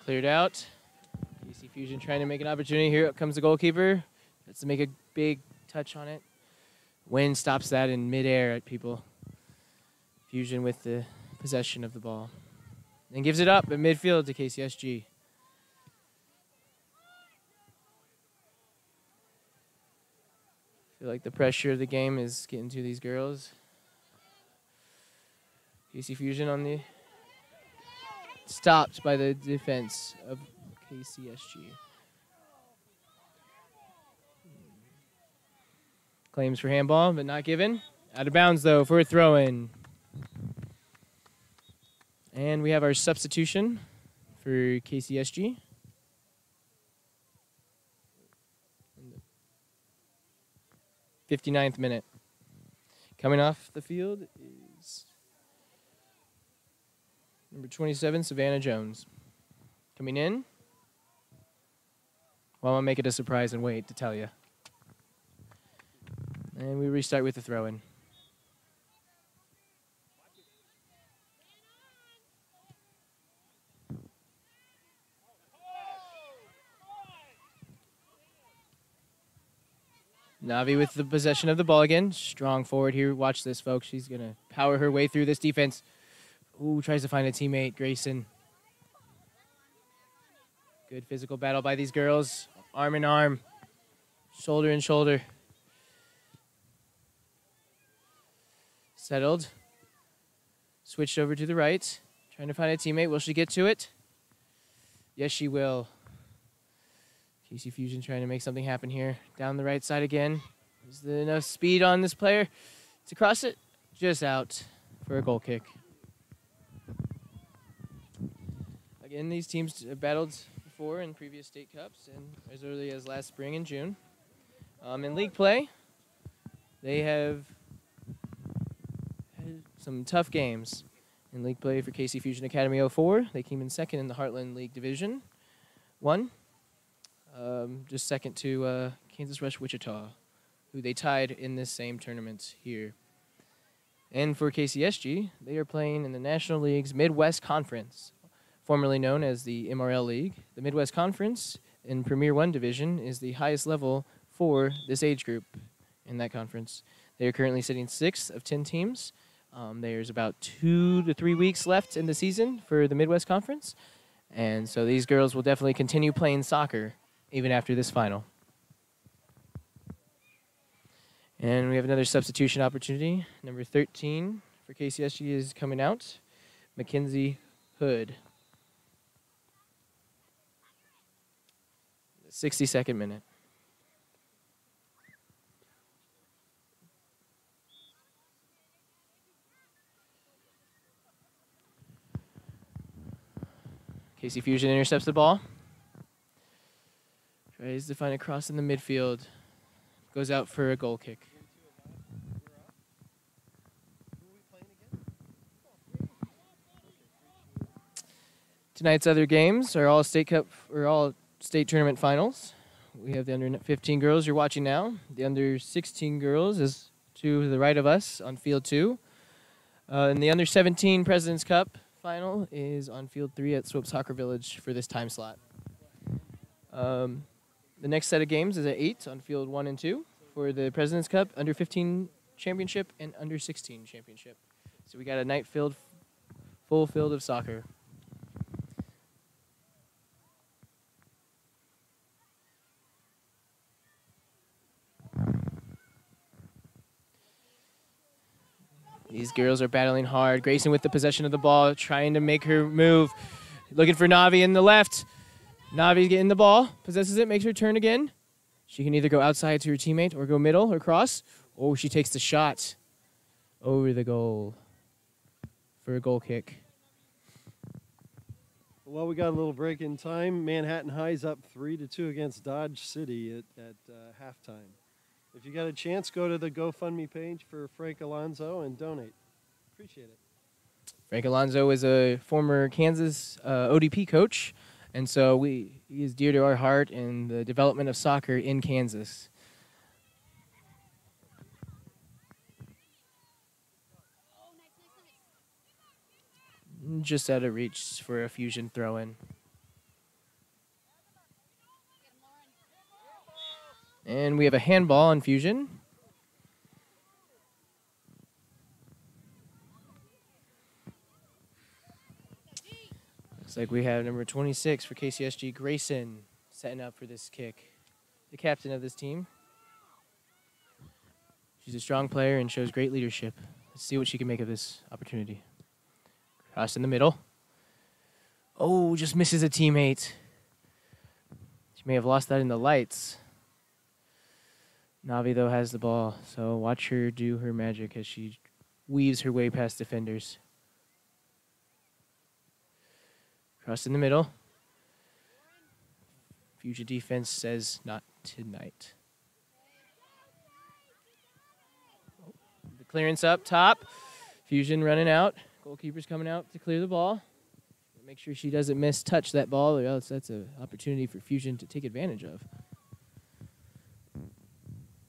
Speaker 1: Cleared out. KC Fusion trying to make an opportunity. Here comes the goalkeeper. Let's make a big touch on it. Wind stops that in midair at people. Fusion with the possession of the ball. And gives it up at midfield to KCSG. Feel like the pressure of the game is getting to these girls. KC Fusion on the... Stopped by the defense of KCSG. Claims for handball, but not given. Out of bounds, though, for a throw-in. And we have our substitution for KCSG. In the 59th minute. Coming off the field is number 27, Savannah Jones. Coming in. Well, I'm going to make it a surprise and wait to tell you. And we restart with the throw-in. Navi with the possession of the ball again. Strong forward here. Watch this, folks. She's going to power her way through this defense. Ooh, tries to find a teammate, Grayson. Good physical battle by these girls. Arm in arm. Shoulder in shoulder. Settled. Switched over to the right. Trying to find a teammate. Will she get to it? Yes, she will. KC Fusion trying to make something happen here. Down the right side again. Is there enough speed on this player to cross it? Just out for a goal kick. Again, these teams battled before in previous state cups and as early as last spring and June. In league play, they have had some tough games. In league play for KC Fusion Academy 04, they came in second in the Heartland League Division 1. Just second to Kansas Rush Wichita, who they tied in this same tournament here. And for KCSG, they are playing in the National League's Midwest Conference, formerly known as the MRL League. The Midwest Conference in Premier 1 Division is the highest level for this age group in that conference. They are currently sitting 6th of 10 teams. There's about 2 to 3 weeks left in the season for the Midwest Conference. And so these girls will definitely continue playing soccer even after this final. And we have another substitution opportunity. Number 13 for KCSG is coming out. Mackenzie Hood. 62nd minute. KC Fusion intercepts the ball. Tries to find a cross in the midfield. Goes out for a goal kick. Tonight's other games are all state cup or all state tournament finals. We have the under 15 girls you're watching now. The under 16 girls is to the right of us on field 2. And the under 17 President's Cup final is on field 3 at Swope Soccer Village for this time slot. The next set of games is at 8 on field 1 and 2 for the President's Cup, under 15 championship, and under 16 championship. So we got a night filled, full field of soccer. These girls are battling hard. Grayson with the possession of the ball, trying to make her move. Looking for Navi in the left. Navi getting the ball, possesses it, makes her turn again. She can either go outside to her teammate or go middle or cross. Oh, she takes the shot over the goal for a goal kick.
Speaker 2: Well, we got a little break in time. Manhattan High's up 3-2 against Dodge City at halftime. If you got a chance, go to the GoFundMe page for Frank Alonso and donate. Appreciate it.
Speaker 1: Frank Alonso is a former Kansas ODP coach, and so he is dear to our heart in the development of soccer in Kansas. Just out of reach for a Fusion throw-in. And we have a handball on Fusion. Looks like we have number 26 for KCSG, Grayson, setting up for this kick. The captain of this team. She's a strong player and shows great leadership. Let's see what she can make of this opportunity. Cross in the middle. Oh, just misses a teammate. She may have lost that in the lights. Navi, though, has the ball, so watch her do her magic as she weaves her way past defenders. Cross in the middle. Fusion defense says not tonight. The clearance up top. Fusion running out. Goalkeeper's coming out to clear the ball. Make sure she doesn't touch that ball, or else that's an opportunity for Fusion to take advantage of.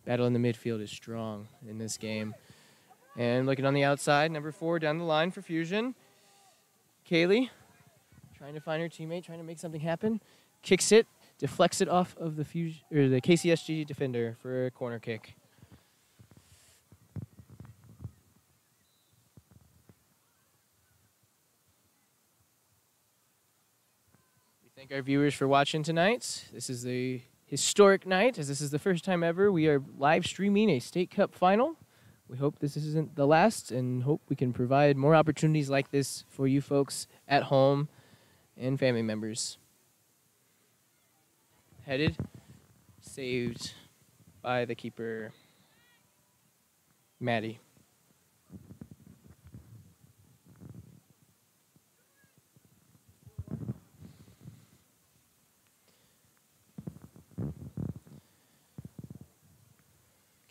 Speaker 1: Battle in the midfield is strong in this game. And looking on the outside, number 4 down the line for Fusion. Kaylee trying to find her teammate, trying to make something happen. Kicks it, deflects it off of the KCSG defender for a corner kick. We thank our viewers for watching tonight. This is the historic night, as this is the first time ever we are live streaming a State Cup final. We hope this isn't the last and hope we can provide more opportunities like this for you folks at home and family members. Headed, saved by the keeper, Maddie.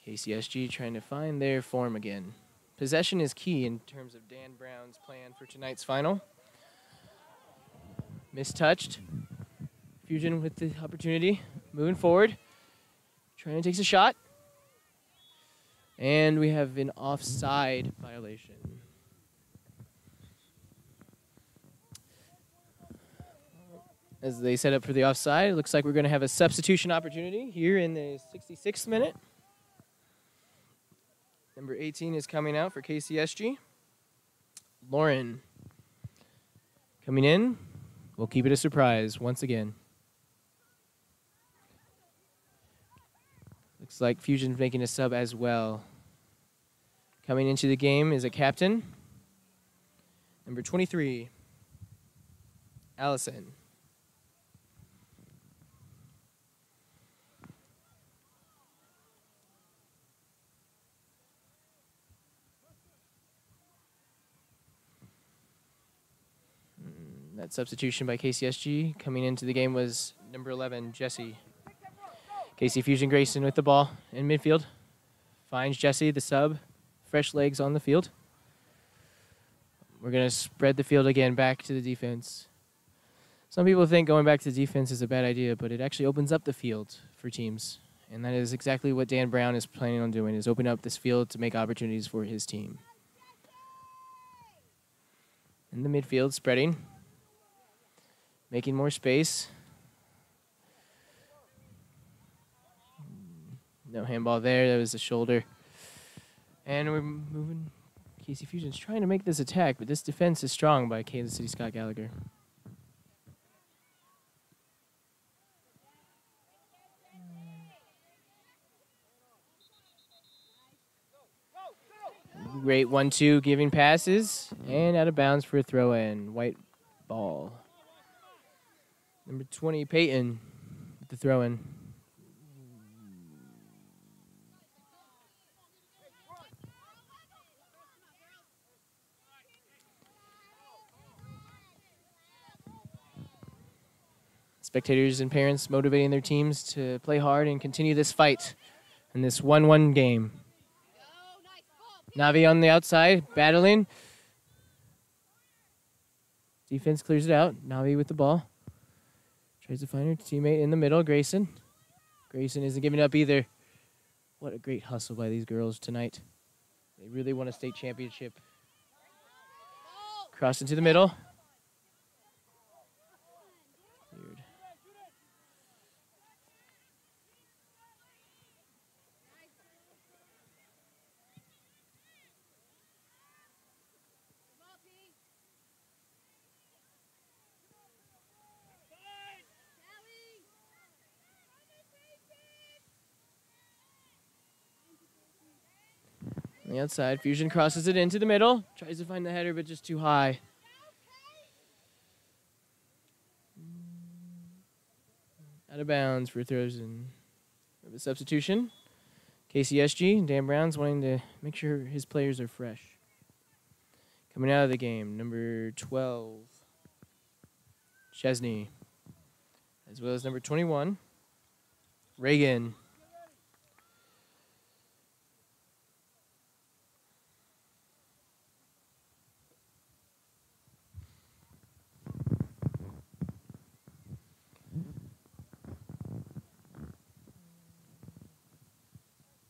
Speaker 1: KCSG trying to find their form again. Possession is key in terms of Dan Brown's plan for tonight's final. Mistouched. Fusion with the opportunity. Moving forward. Trying to take a shot. And we have an offside violation. As they set up for the offside, it looks like we're going to have a substitution opportunity here in the 66th minute. Number 18 is coming out for KCSG. Lauren coming in. We'll keep it a surprise once again. Looks like Fusion's making a sub as well. Coming into the game is a captain. Number 23, Allison. That substitution by KCSG coming into the game was number 11, Jesse. KC Fusion Grayson with the ball in midfield. Finds Jesse, the sub. Fresh legs on the field. We're going to spread the field again back to the defense. Some people think going back to the defense is a bad idea, but it actually opens up the field for teams. And that is exactly what Dan Brown is planning on doing, is open up this field to make opportunities for his team. In the midfield, spreading. Making more space. No handball there. That was the shoulder. And we're moving. KC Fusion's trying to make this attack, but this defense is strong by Kansas City Scott Gallagher. Great 1-2 giving passes. And out of bounds for a throw-in. White ball. Number 20, Peyton, with the throw-in. Spectators and parents motivating their teams to play hard and continue this fight in this 1-1 game. Navi on the outside, battling. Defense clears it out. Navi with the ball. Tries to find her teammate in the middle, Grayson. Grayson isn't giving up either. What a great hustle by these girls tonight. They really won a state championship. Cross into the middle. Weird. On the outside, Fusion crosses it into the middle. Tries to find the header, but just too high. Out of bounds for throws in. We have a substitution. KCSG, Dan Brown's wanting to make sure his players are fresh. Coming out of the game, number 12, Chesney, as well as number 21, Reagan.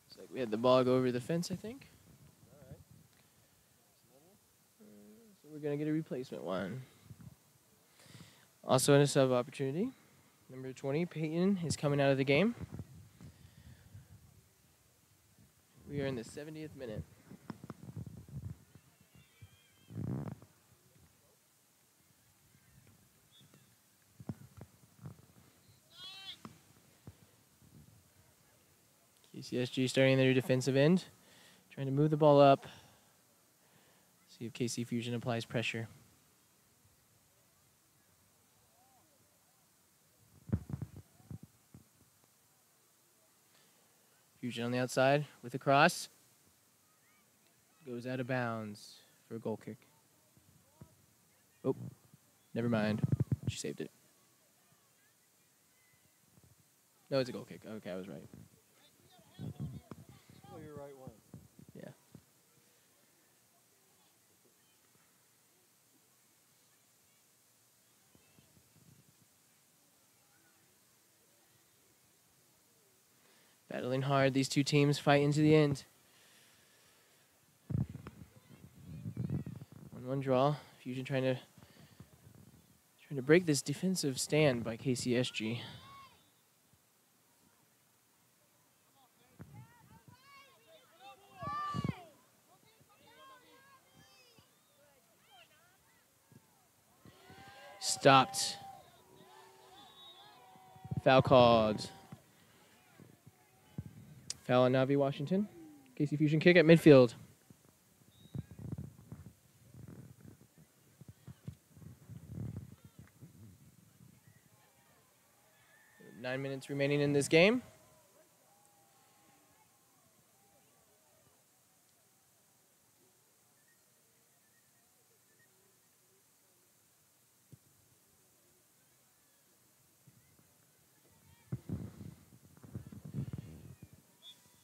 Speaker 1: Looks like we had the ball go over the fence, I think. So we're going to get a replacement one. Also in a sub opportunity, number 20, Peyton, is coming out of the game. We are in the 70th minute. KCSG starting their defensive end, trying to move the ball up. See if KC Fusion applies pressure. Fusion on the outside with a cross. Goes out of bounds for a goal kick. Oh, never mind. She saved it. No, it's a goal kick. Okay, I was right.
Speaker 2: Oh, you're right one.
Speaker 1: Yeah. Battling hard, these two teams fight into the end. 1-1 draw. Fusion trying to break this defensive stand by KCSG. Stopped. Foul called. Foul on Navi Washington. KC Fusion kick at midfield. Nine minutes remaining in this game.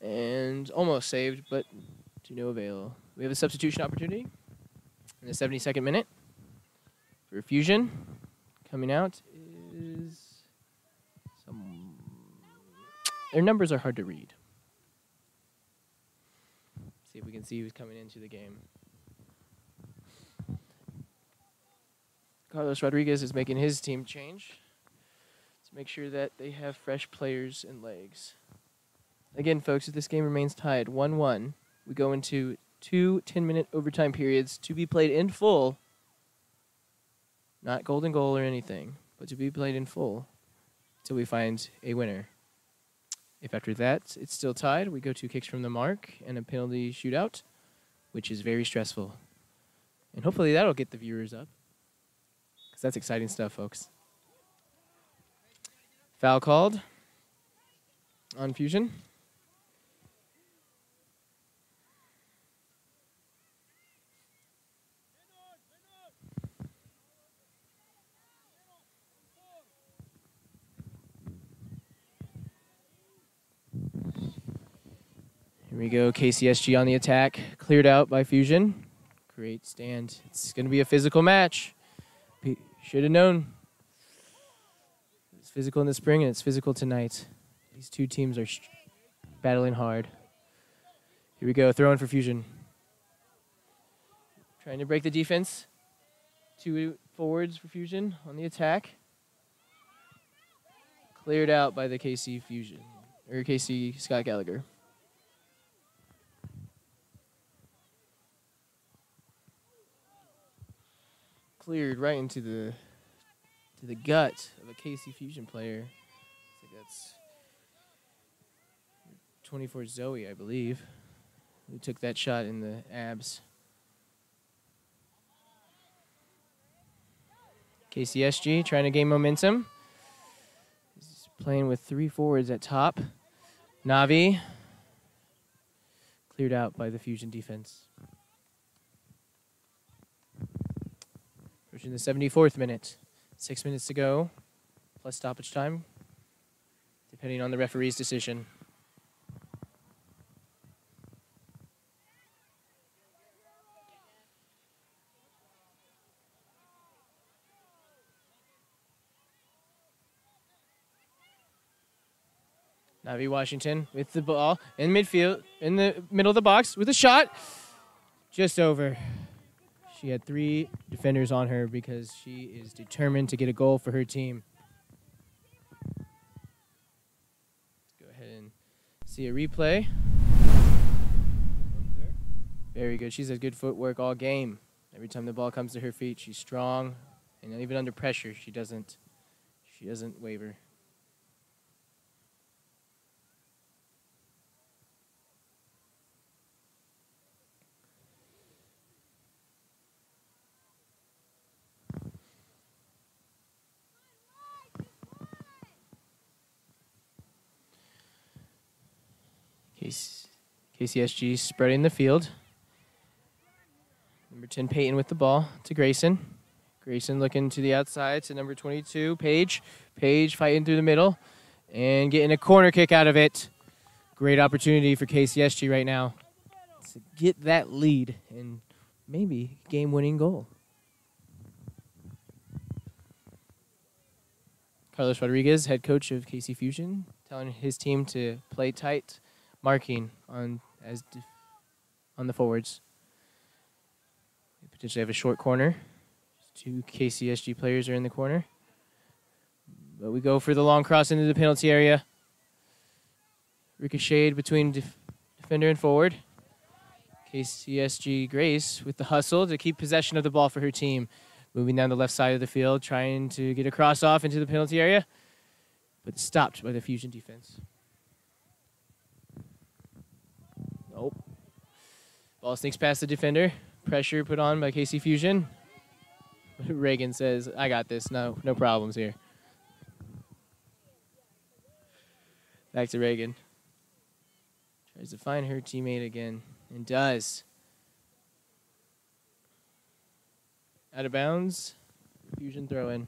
Speaker 1: And almost saved, but to no avail. We have a substitution opportunity in the 72nd minute for Fusion. Coming out is their numbers are hard to read. See if we can see who's coming into the game. Carlos Rodriguez is making his team change to make sure that they have fresh players and legs. Again, folks, if this game remains tied 1-1, we go into 2 10-minute overtime periods to be played in full. Not golden goal or anything, but to be played in full until we find a winner. If after that it's still tied, we go to kicks from the mark and a penalty shootout, which is very stressful. And hopefully that'll get the viewers up, because that's exciting stuff, folks. Foul called on Fusion. Here we go, KCSG on the attack. Cleared out by Fusion. Great stand. It's going to be a physical match. Should have known. It's physical in the spring and it's physical tonight. These two teams are battling hard. Here we go, throwing for Fusion. Trying to break the defense. 2 forwards for Fusion on the attack. Cleared out by the KC Fusion, or KC Scott Gallagher. Cleared right into the gut of a KC Fusion player. I think that's 24 Zoe, I believe, who took that shot in the abs. KCSG trying to gain momentum. He's playing with 3 forwards at top. Navi cleared out by the Fusion defense. Approaching the 74th minute. 6 minutes to go, plus stoppage time, depending on the referee's decision. Navi Washington with the ball in midfield, in the middle of the box with a shot. Just over. She had 3 defenders on her because she is determined to get a goal for her team. Let's go ahead and see a replay. Very good. She's had good footwork all game. Every time the ball comes to her feet, she's strong, and even under pressure, she doesn't waver. KCSG spreading the field. Number 10, Peyton with the ball to Grayson. Grayson looking to the outside to number 22, Paige. Paige fighting through the middle and getting a corner kick out of it. Great opportunity for KCSG right now to get that lead and maybe game-winning goal. Carlos Rodriguez, head coach of KC Fusion, telling his team to play tight, marking on the forwards. We potentially have a short corner. 2 KCSG players are in the corner. But we go for the long cross into the penalty area. Ricocheted between defender and forward. KCSG Grace with the hustle to keep possession of the ball for her team. Moving down the left side of the field, trying to get a cross off into the penalty area. But stopped by the Fusion defense. Nope. Ball sneaks past the defender. Pressure put on by KC Fusion. Reagan says, I got this. No problems here. Back to Reagan. Tries to find her teammate again. And does. Out of bounds. Fusion throw in.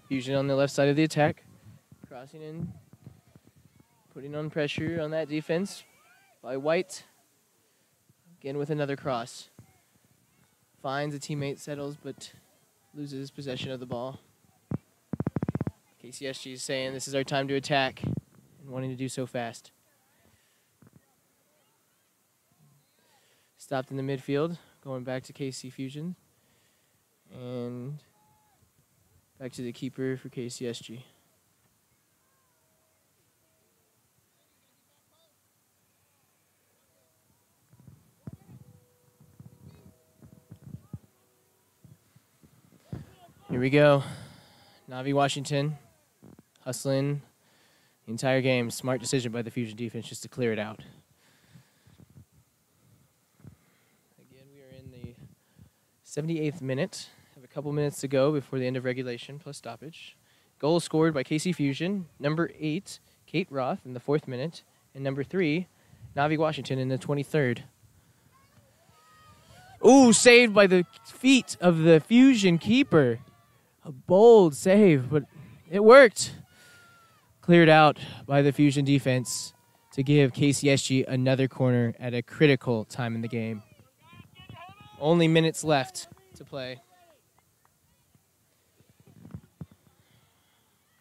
Speaker 1: Fusion on the left side of the attack. Crossing in. Putting on pressure on that defense by White. Again with another cross. Finds a teammate, settles, but loses possession of the ball. KCSG is saying this is our time to attack and wanting to do so fast. Stopped in the midfield, going back to KC Fusion. And back to the keeper for KCSG. Here we go. Navi Washington hustling the entire game. Smart decision by the Fusion defense just to clear it out. Again, we are in the 78th minute. Have a couple minutes to go before the end of regulation plus stoppage. Goal scored by KC Fusion. Number 8, Kate Roth in the 4th minute. And number 3, Navi Washington in the 23rd. Ooh, saved by the feet of the Fusion keeper. A bold save, but it worked. Cleared out by the Fusion defense to give KCSG another corner at a critical time in the game. Only minutes left to play.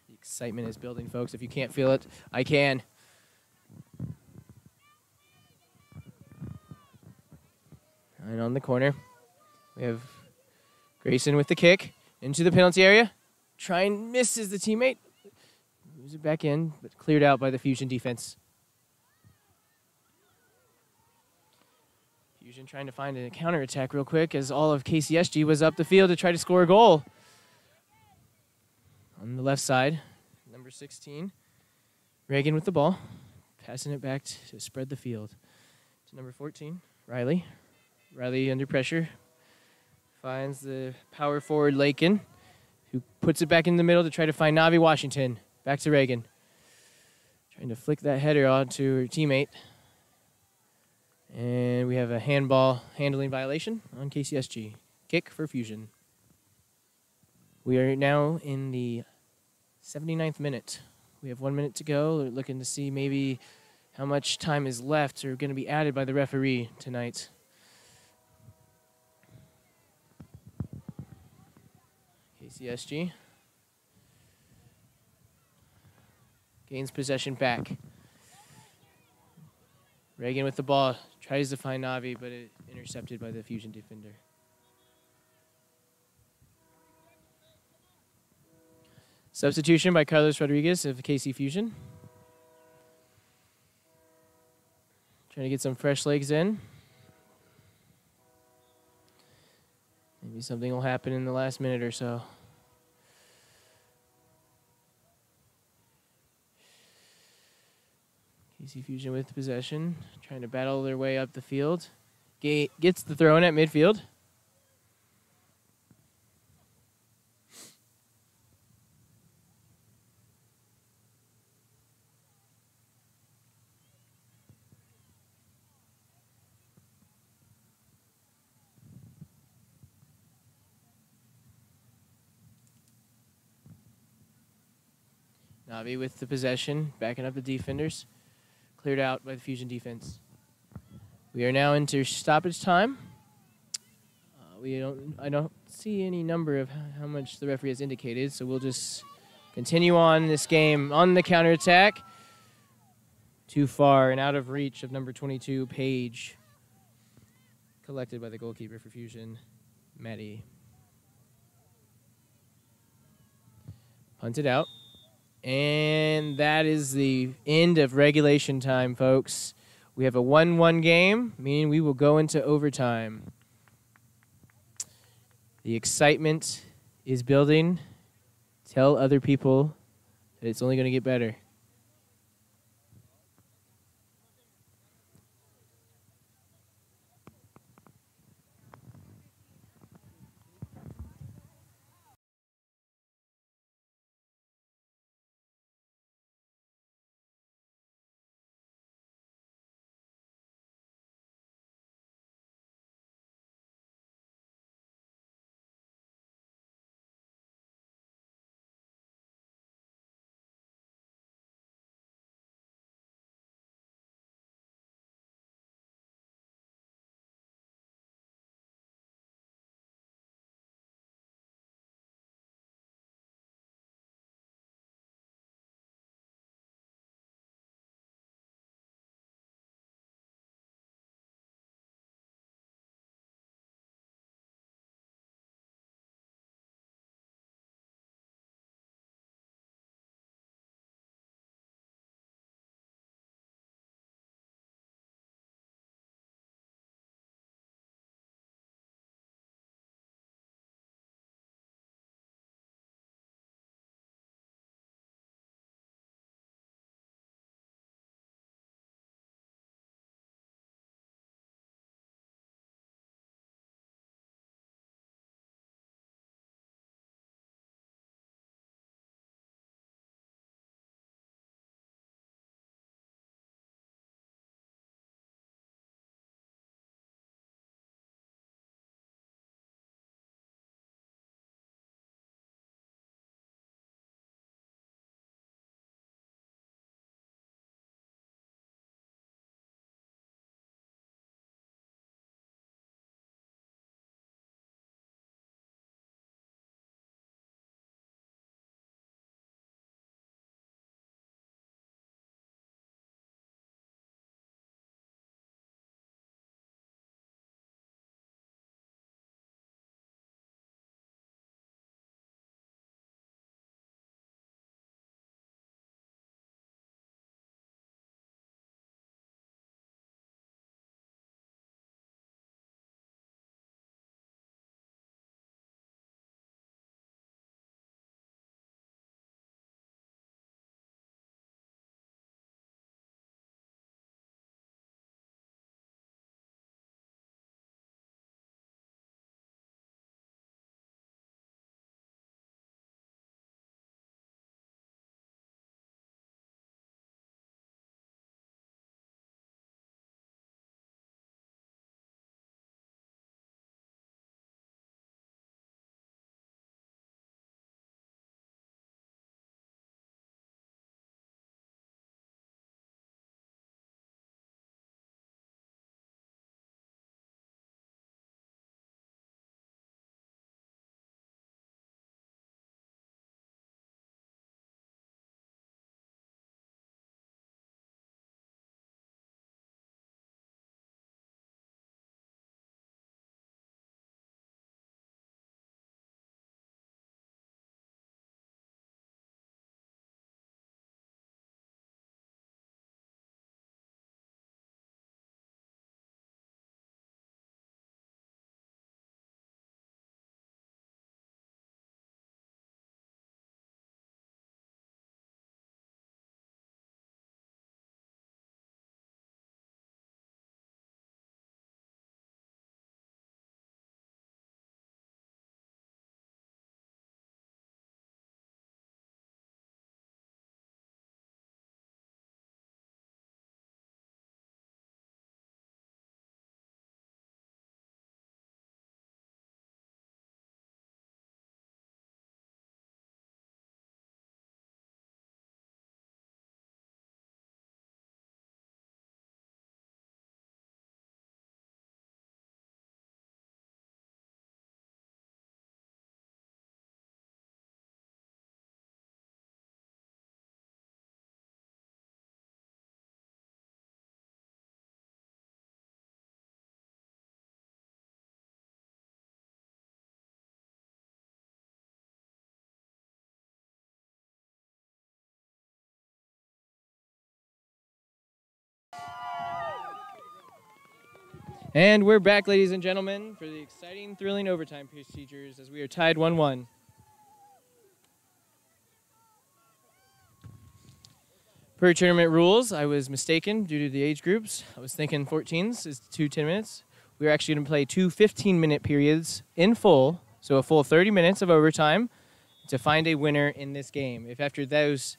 Speaker 1: The excitement is building, folks. If you can't feel it, I can. And on the corner, we have Grayson with the kick into the penalty area. Trying misses the teammate. Moves it back in, but cleared out by the Fusion defense. Fusion trying to find a counterattack real quick as all of KCSG was up the field to try to score a goal. On the left side, number 16, Reagan with the ball, passing it back to spread the field. To number 14, Riley. Riley under pressure, finds the power forward Lakin, who puts it back in the middle to try to find Navi Washington. Back to Reagan. Trying to flick that header onto her teammate. And we have a handball handling violation on KCSG. Kick for Fusion. We are now in the 79th minute. We have 1 minute to go. We're looking to see maybe how much time is left or going to be added by the referee tonight. KCSG gains possession back. Reagan with the ball, tries to find Navi, but it intercepted by the Fusion defender. Substitution by Carlos Rodriguez of KC Fusion. Trying to get some fresh legs in. Maybe something will happen in the last minute or so. KC Fusion with possession, trying to battle their way up the field. Gets the throw in at midfield. Navi with the possession, backing up the defenders. Cleared out by the Fusion defense. We are now into stoppage time. I don't see any number of how much the referee has indicated, so we'll just continue on this game on the counterattack. Too far and out of reach of number 22, Paige. Collected by the goalkeeper for Fusion, Maddie. Punted out. And that is the end of regulation time, folks. We have a 1-1 game, meaning we will go into overtime. The excitement is building. Tell other people that it's only going to get better. And we're back, ladies and gentlemen, for the exciting, thrilling overtime procedures as we are tied 1-1. Per tournament rules, I was mistaken due to the age groups. I was thinking 14s is 2 10 minutes. We're actually going to play 2 15-minute periods in full, so a full 30 minutes of overtime to find a winner in this game. If after those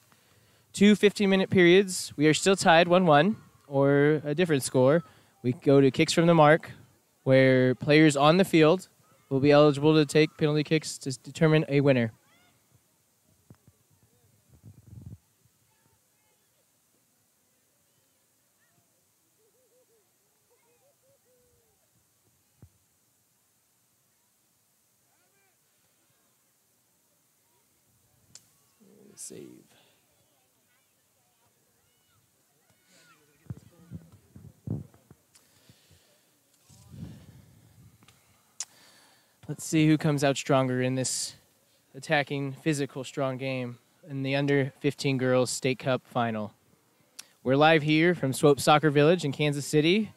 Speaker 1: 2 15-minute periods we are still tied 1-1 or a different score, we go to kicks from the mark, where players on the field will be eligible to take penalty kicks to determine a winner. Save. Let's see who comes out stronger in this attacking, physical, strong game in the under 15 girls state cup final. We're live here from Swope Soccer Village in Kansas City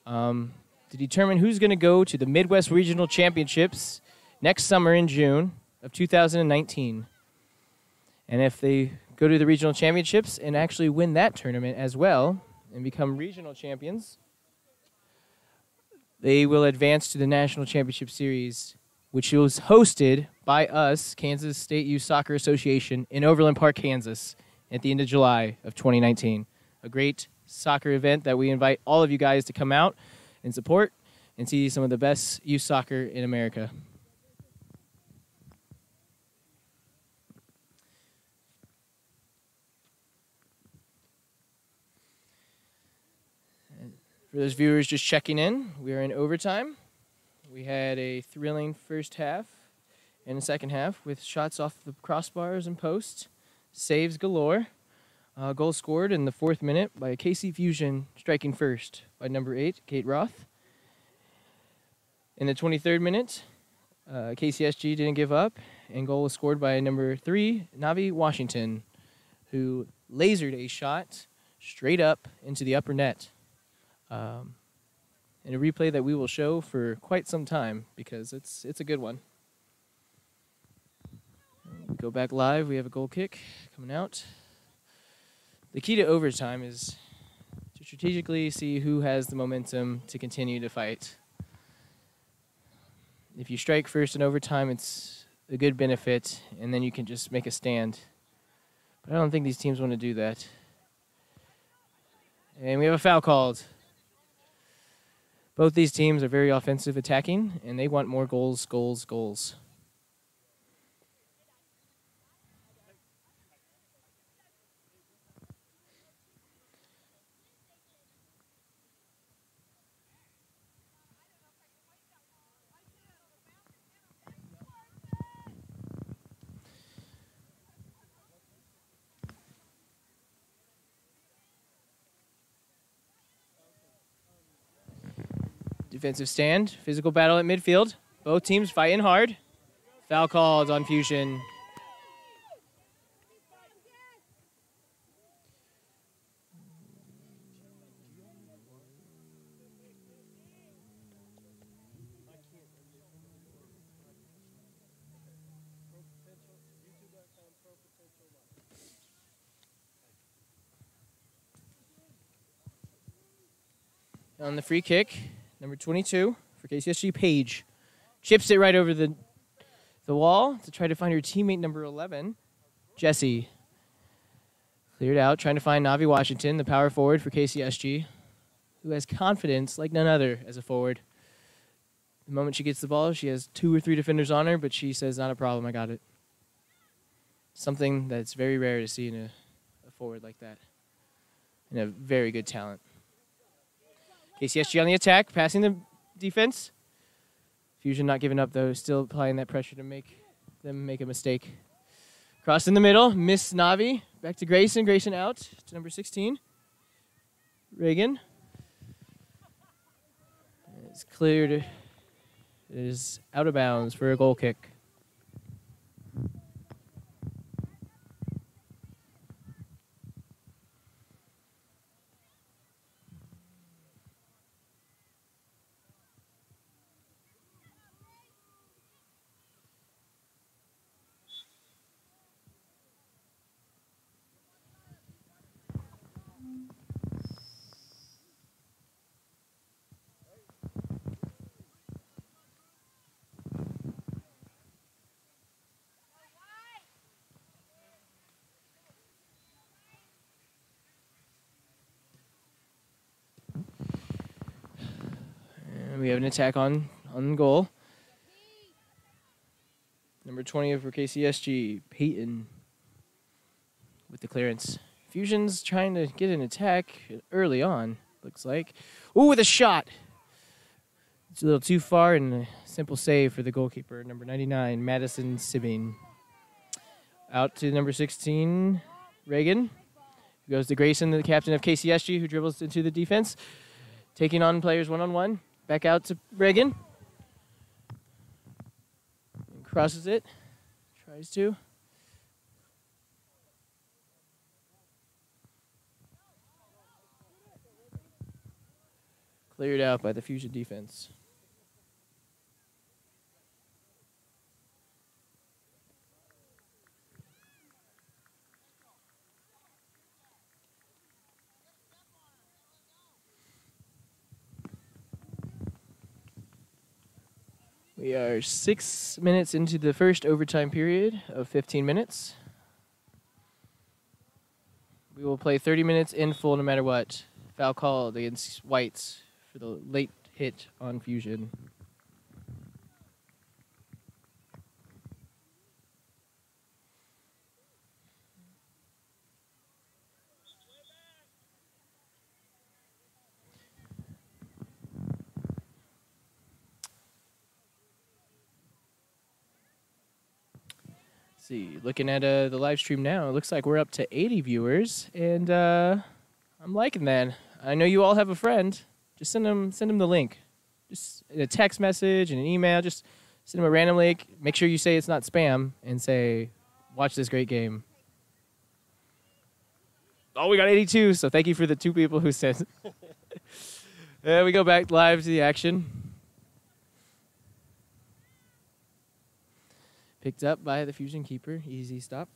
Speaker 1: to determine who's going to go to the Midwest Regional Championships next summer in June of 2019. And if they go to the regional championships and actually win that tournament as well and become regional champions, they will advance to the National Championship Series, which was hosted by us, Kansas State Youth Soccer Association, in Overland Park, Kansas, at the end of July of 2019. A great soccer event that we invite all of you guys to come out and support and see some of the best youth soccer in America. For those viewers just checking in, we are in overtime. We had a thrilling first half and a second half with shots off the crossbars and posts, saves galore. Goal scored in the 4th minute by KC Fusion, striking first by number 8, Kate Roth. In the 23rd minute, KCSG didn't give up, and goal was scored by number 3, Navi Washington, who lasered a shot straight up into the upper net. In a replay that we will show for quite some time because it's a good one. We go back live. We have a goal kick coming out. The key to overtime is to strategically see who has the momentum to continue to fight. If you strike first in overtime, it's a good benefit, and then you can just make a stand. But I don't think these teams want to do that. And we have a foul called. Both these teams are very offensive attacking, and they want more goals, goals, goals. Defensive stand, physical battle at midfield. Both teams fighting hard. Foul called on Fusion. On the free kick, number 22 for KCSG, Page. Chips it right over the wall to try to find her teammate, number 11, Jesse. Cleared out, trying to find Navi Washington, the power forward for KCSG, who has confidence like none other as a forward. The moment she gets the ball, she has 2 or 3 defenders on her, but she says, not a problem, I got it. Something that's very rare to see in a forward like that. And a very good talent. KCSG on the attack, passing the defense. Fusion not giving up, though, still applying that pressure to make them make a mistake. Cross in the middle, miss Navi. Back to Grayson. Grayson out to number 16. Reagan. It's cleared. It is out of bounds for a goal kick. And we have an attack on goal. Number 20 for KCSG, Peyton, with the clearance. Fusion's trying to get an attack early on, looks like. Ooh, with a shot! It's a little too far, and a simple save for the goalkeeper, number 99, Madison Sibbing. Out to number 16, Reagan. Who goes to Grayson, the captain of KCSG, who dribbles into the defense. Taking on players one-on-one. Back out to Reagan. Crosses it. Tries to. Cleared out by the Fusion defense. We are 6 minutes into the first overtime period of 15 minutes. We will play 30 minutes in full no matter what. Foul called against Whites for the late hit on Fusion. See, looking at the live stream now, it looks like we're up to 80 viewers, and I'm liking that. I know you all have a friend. Just send them the link. Just a text message and an email. Just send them a random link. Make sure you say it's not spam, and say, watch this great game. Oh, we got 82, so thank you for the 2 people who sent. We go back live to the action. Picked up by the Fusion keeper. Easy stop.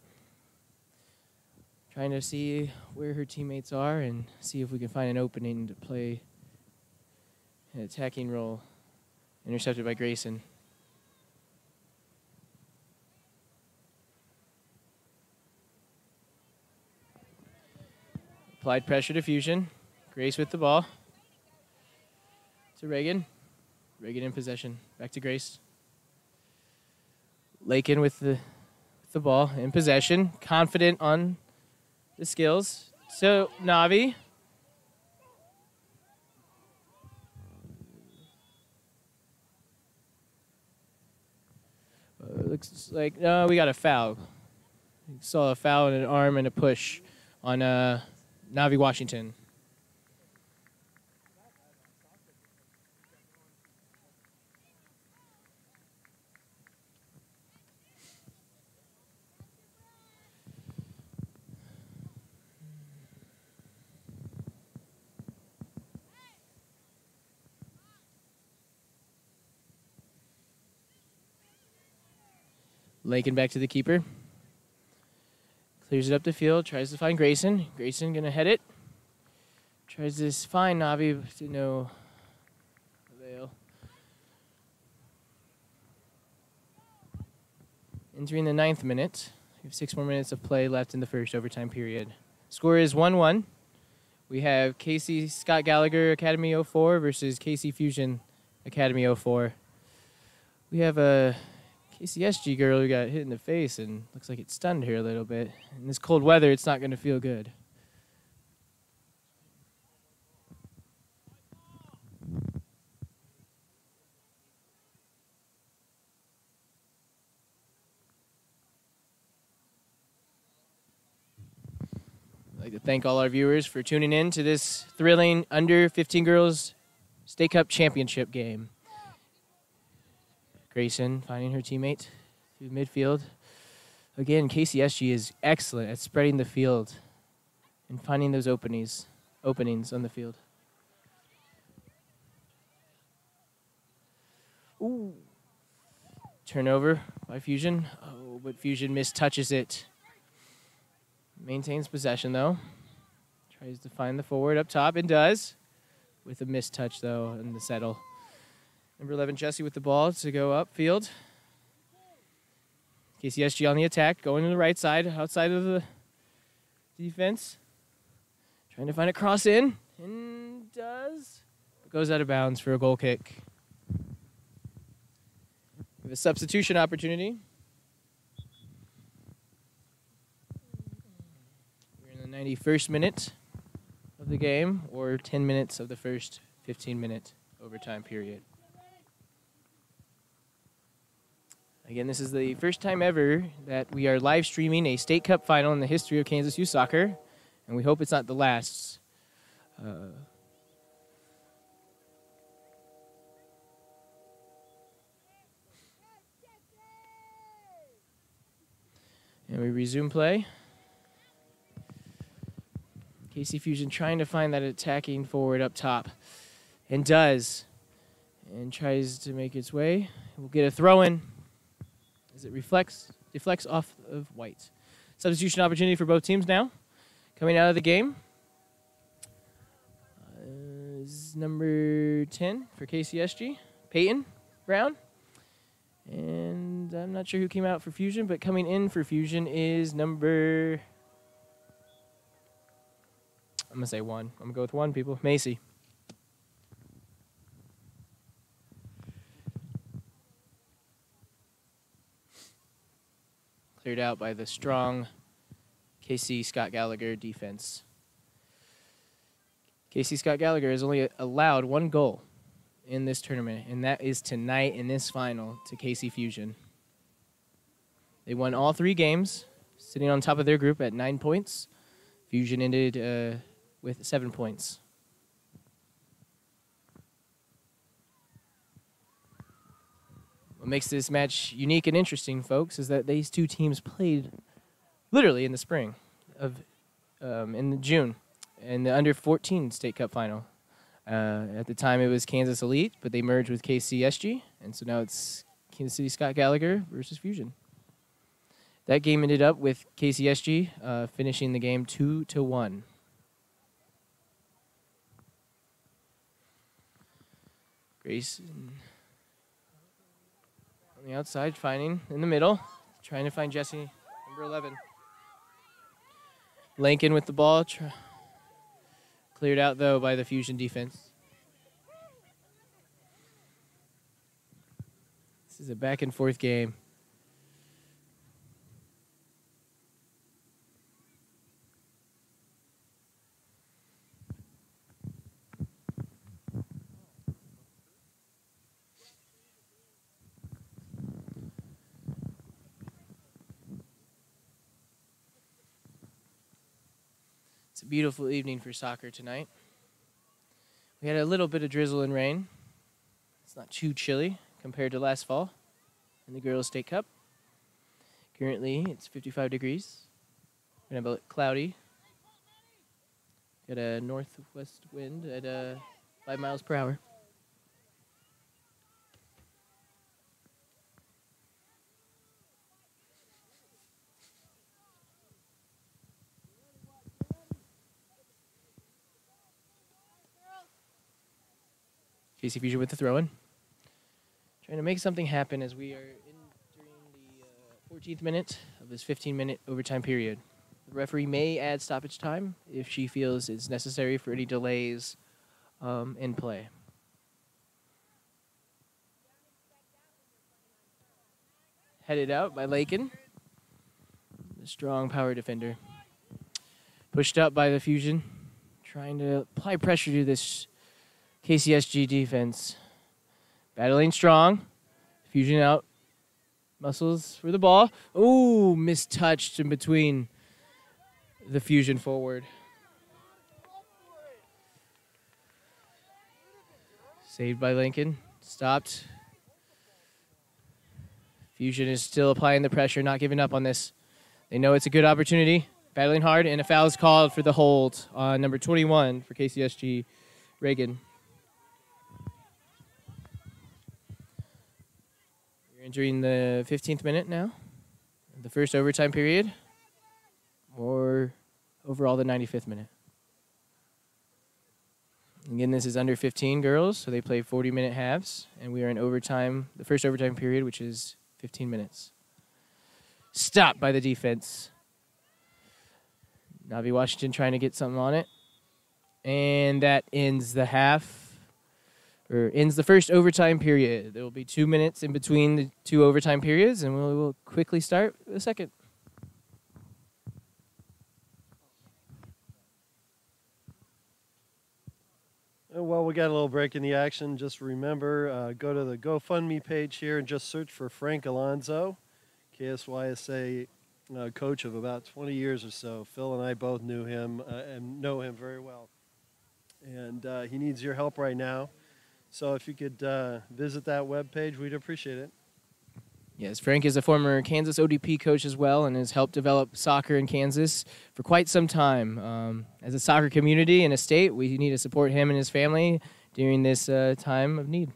Speaker 1: Trying to see where her teammates are and see if we can find an opening to play an attacking role. Intercepted by Grayson. Applied pressure to Fusion. Grace with the ball. To Reagan. Reagan in possession. Back to Grace. Lakin with the ball in possession, confident on the skills. So Navi. Looks like no, we got a foul. We saw a foul and an arm and a push on Navi Washington. Lakin back to the keeper. Clears it up the field. Tries to find Grayson. Grayson going to head it. Tries to find Navi to no avail. Entering the 9th minute. We have 6 more minutes of play left in the first overtime period. Score is 1-1. We have KC Scott Gallagher Academy 04 versus KC Fusion Academy 04. We have a KCSG girl who got hit in the face and looks like it stunned her a little bit. In this cold weather, it's not going to feel good. I'd like to thank all our viewers for tuning in to this thrilling under 15 girls State Cup championship game. Grayson finding her teammate through midfield. Again, KCSG is excellent at spreading the field and finding those openings on the field. Ooh. Turnover by Fusion. Oh, but Fusion mistouches it. Maintains possession, though. Tries to find the forward up top, and does. With a mistouch, though, in the settle. Number 11, Jesse, with the ball to go upfield. KCSG on the attack, going to the right side, outside of the defense. Trying to find a cross in, and does. It goes out of bounds for a goal kick. a substitution opportunity. We're in the 91st minute of the game, or 10 minutes of the first 15-minute overtime period. Again, this is the first time ever that we are live streaming a state cup final in the history of Kansas Youth Soccer, and we hope it's not the last. And we resume play. KC Fusion trying to find that attacking forward up top, and does, and tries to make its way. We'll get a throw-in as it deflects off of White. Substitution opportunity for both teams now. Coming out of the game is number 10 for KCSG, Peyton Brown. And I'm not sure who came out for Fusion, but coming in for Fusion is number, I'm going to say 1. I'm going to go with 1, people. Macy. Cleared out by the strong KC Scott Gallagher defense. KC Scott Gallagher has only allowed 1 goal in this tournament, and that is tonight in this final to KC Fusion. They won all 3 games, sitting on top of their group at 9 points. Fusion ended with 7 points. What makes this match unique and interesting, folks, is that these 2 teams played literally in the spring of in June in the under-14 state cup final. At the time, it was Kansas Elite, but they merged with KCSG, and so now it's Kansas City Scott Gallagher versus Fusion. That game ended up with KCSG finishing the game 2-1. Grace on the outside, finding in the middle, trying to find Jesse, number 11. Lincoln with the ball. Cleared out, though, by the Fusion defense. This is a back-and-forth game. It's a beautiful evening for soccer tonight. We had a little bit of drizzle and rain. It's not too chilly compared to last fall in the Girls State Cup. Currently, it's 55 degrees. We're going to have a cloudy. Got a northwest wind at 5 miles per hour. KC Fusion with the throw-in. Trying to make something happen as we are entering the 14th minute of this 15-minute overtime period. The referee may add stoppage time if she feels it's necessary for any delays in play. Headed out by Lakin, the strong power defender. Pushed up by the Fusion, trying to apply pressure to this KCSG defense. Battling strong. Fusion out. Muscles for the ball. Ooh, mistouched in between the Fusion forward. Saved by Lincoln. Stopped. Fusion is still applying the pressure, not giving up on this. They know it's a good opportunity. Battling hard, and a foul is called for the hold on number 21 for KCSG, Reagan. Entering the 15th minute now, the first overtime period, or overall the 95th minute. Again, this is under 15 girls, so they play 40-minute halves, and we are in overtime, the first overtime period, which is 15 minutes. Stopped by the defense. Navi Washington trying to get something on it, and that ends the half. or ends the first overtime period. There will be 2 minutes in between the 2 overtime periods, and we'll quickly start the second.
Speaker 2: Well, we got a little break in the action. Just remember, go to the GoFundMe page here and just search for Frank Alonzo, KSYSA coach of about 20 years or so. Phil and I both knew him and know him very well. And he needs your help right now. So if you could visit that webpage, we'd appreciate it.
Speaker 1: Yes, Frank is a former Kansas ODP coach as well and has helped develop soccer in Kansas for quite some time. As a soccer community and a state, we need to support him and his family during this time of need.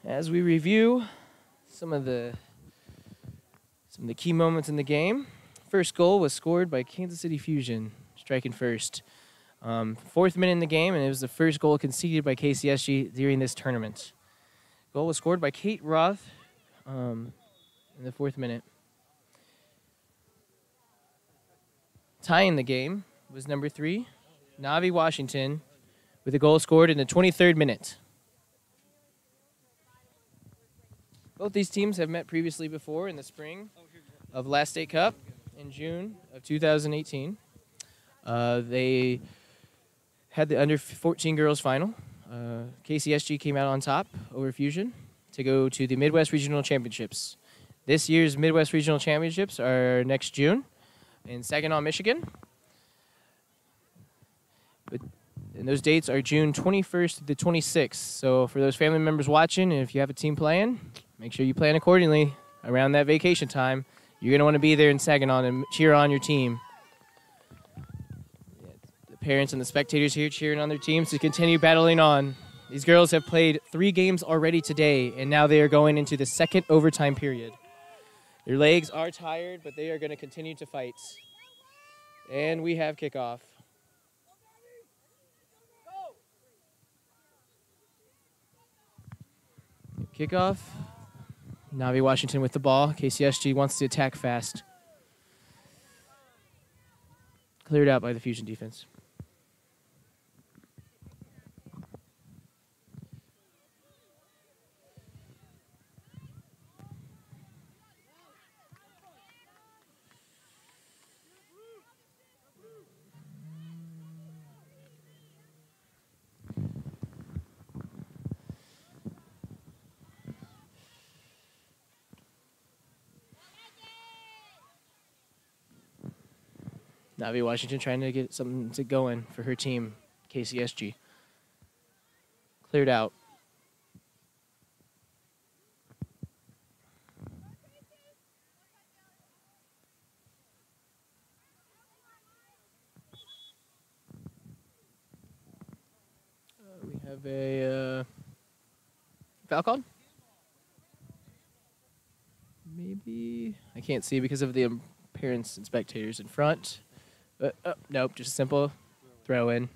Speaker 1: As we review some of the key moments in the game, first goal was scored by Kansas City Fusion, striking first. 4th minute in the game, and it was the first goal conceded by KCSG during this tournament. Goal was scored by Kate Roth in the 4th minute. Tying the game was number 3, Navi Washington, with a goal scored in the 23rd minute. Both these teams have met previously before in the spring of last State Cup in June of 2018. They had the under-14 girls final. KCSG came out on top over Fusion to go to the Midwest Regional Championships. This year's Midwest Regional Championships are next June in Saginaw, Michigan. And those dates are June 21st to the 26th. So for those family members watching, and if you have a team playing, make sure you plan accordingly around that vacation time. You're going to want to be there in Saginaw and cheer on your team. The parents and the spectators here cheering on their teams to continue battling on. These girls have played 3 games already today, and now they are going into the second overtime period. Their legs are tired, but they are going to continue to fight. And we have kickoff. Kickoff. Navi Washington with the ball. KCSG wants to attack fast. Cleared out by the Fusion defense. Navi Washington trying to get something to going for her team, KCSG. Cleared out. We have a foul called? Maybe. I can't see because of the parents and spectators in front. But, nope, just a simple throw in.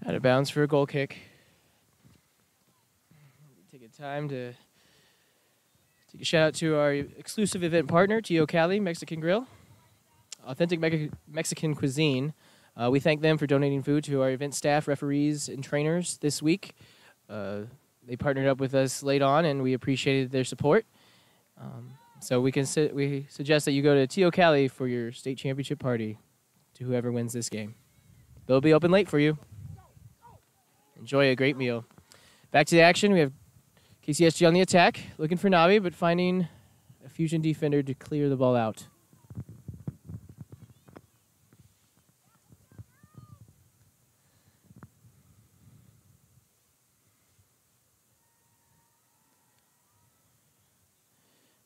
Speaker 1: Out of bounds for a goal kick. Take a time to take a shout out to our exclusive event partner, Tio Cali Mexican Grill. Authentic Mexican cuisine. We thank them for donating food to our event staff, referees, and trainers this week. They partnered up with us late on, and we appreciated their support. So we suggest that you go to Tio Cali for your state championship party to whoever wins this game. They'll be open late for you. Enjoy a great meal. Back to the action. We have KCSG on the attack, looking for Navi, but finding a Fusion defender to clear the ball out.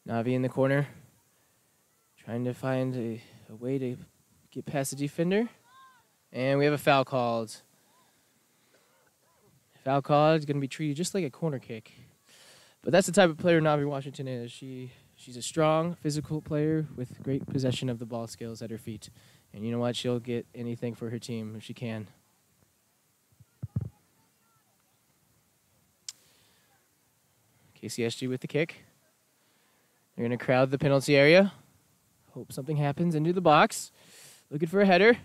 Speaker 1: Navi in the corner, Trying to find a way to get past the defender. And we have a foul called. Foul called is going to be treated just like a corner kick. But that's the type of player Navi Washington is. She's a strong, physical player with great possession of the ball skills at her feet. And you know what? She'll get anything for her team if she can. KCSG with the kick. They're going to crowd the penalty area. Hope something happens into the box. Looking for a header.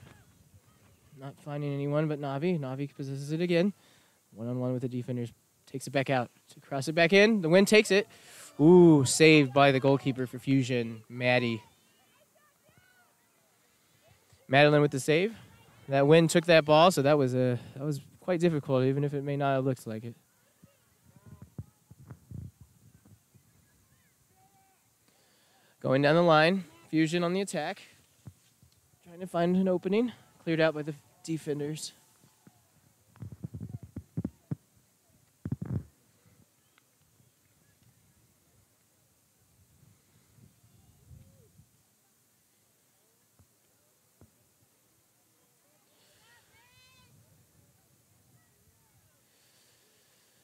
Speaker 1: Not finding anyone but Navi. Navi possesses it again. One-on-one with the defenders. Takes it back out. To cross it back in. The wind takes it. Ooh, saved by the goalkeeper for Fusion, Maddie. Madeline with the save. That wind took that ball, so that was quite difficult, even if it may not have looked like it. Going down the line, Fusion on the attack. Trying to find an opening. Cleared out by the defenders.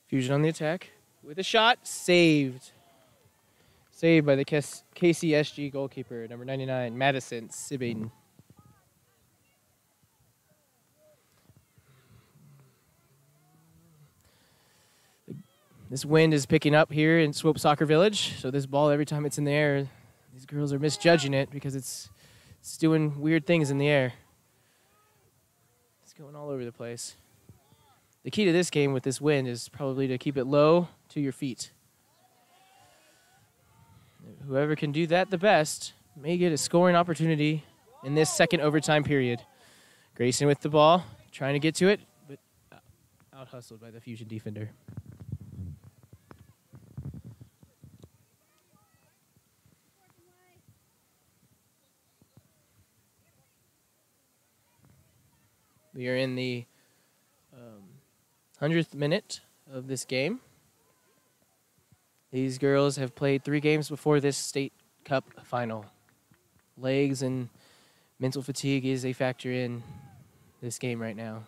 Speaker 1: Fusion on the attack with a shot. Saved. Saved by the KCSG goalkeeper, number 99, Madison Sibbing. This wind is picking up here in Swope Soccer Village, so this ball, every time it's in the air, these girls are misjudging it because it's doing weird things in the air. It's going all over the place. The key to this game with this wind is probably to keep it low to your feet. Whoever can do that the best may get a scoring opportunity in this second overtime period. Grayson with the ball, trying to get to it, but out-hustled by the Fusion defender. We are in the 100th minute of this game. These girls have played 3 games before this state cup final. Legs and mental fatigue is a factor in this game right now.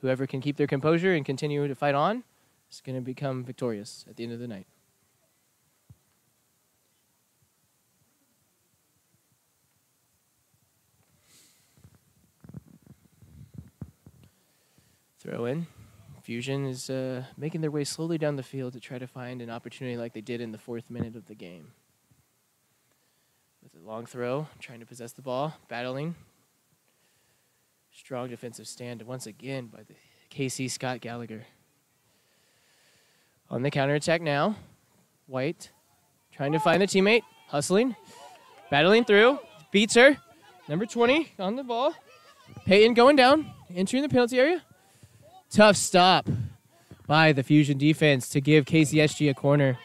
Speaker 1: Whoever can keep their composure and continue to fight on is going to become victorious at the end of the night. Throw in. Fusion is making their way slowly down the field to try to find an opportunity like they did in the 4th minute of the game. With a long throw, trying to possess the ball, battling. Strong defensive stand once again by the KC Scott Gallagher. On the counterattack now, White trying to find a teammate, hustling, battling through, beats her. Number 20 on the ball. Peyton going down, entering the penalty area. Tough stop by the Fusion defense to give KCSG a corner.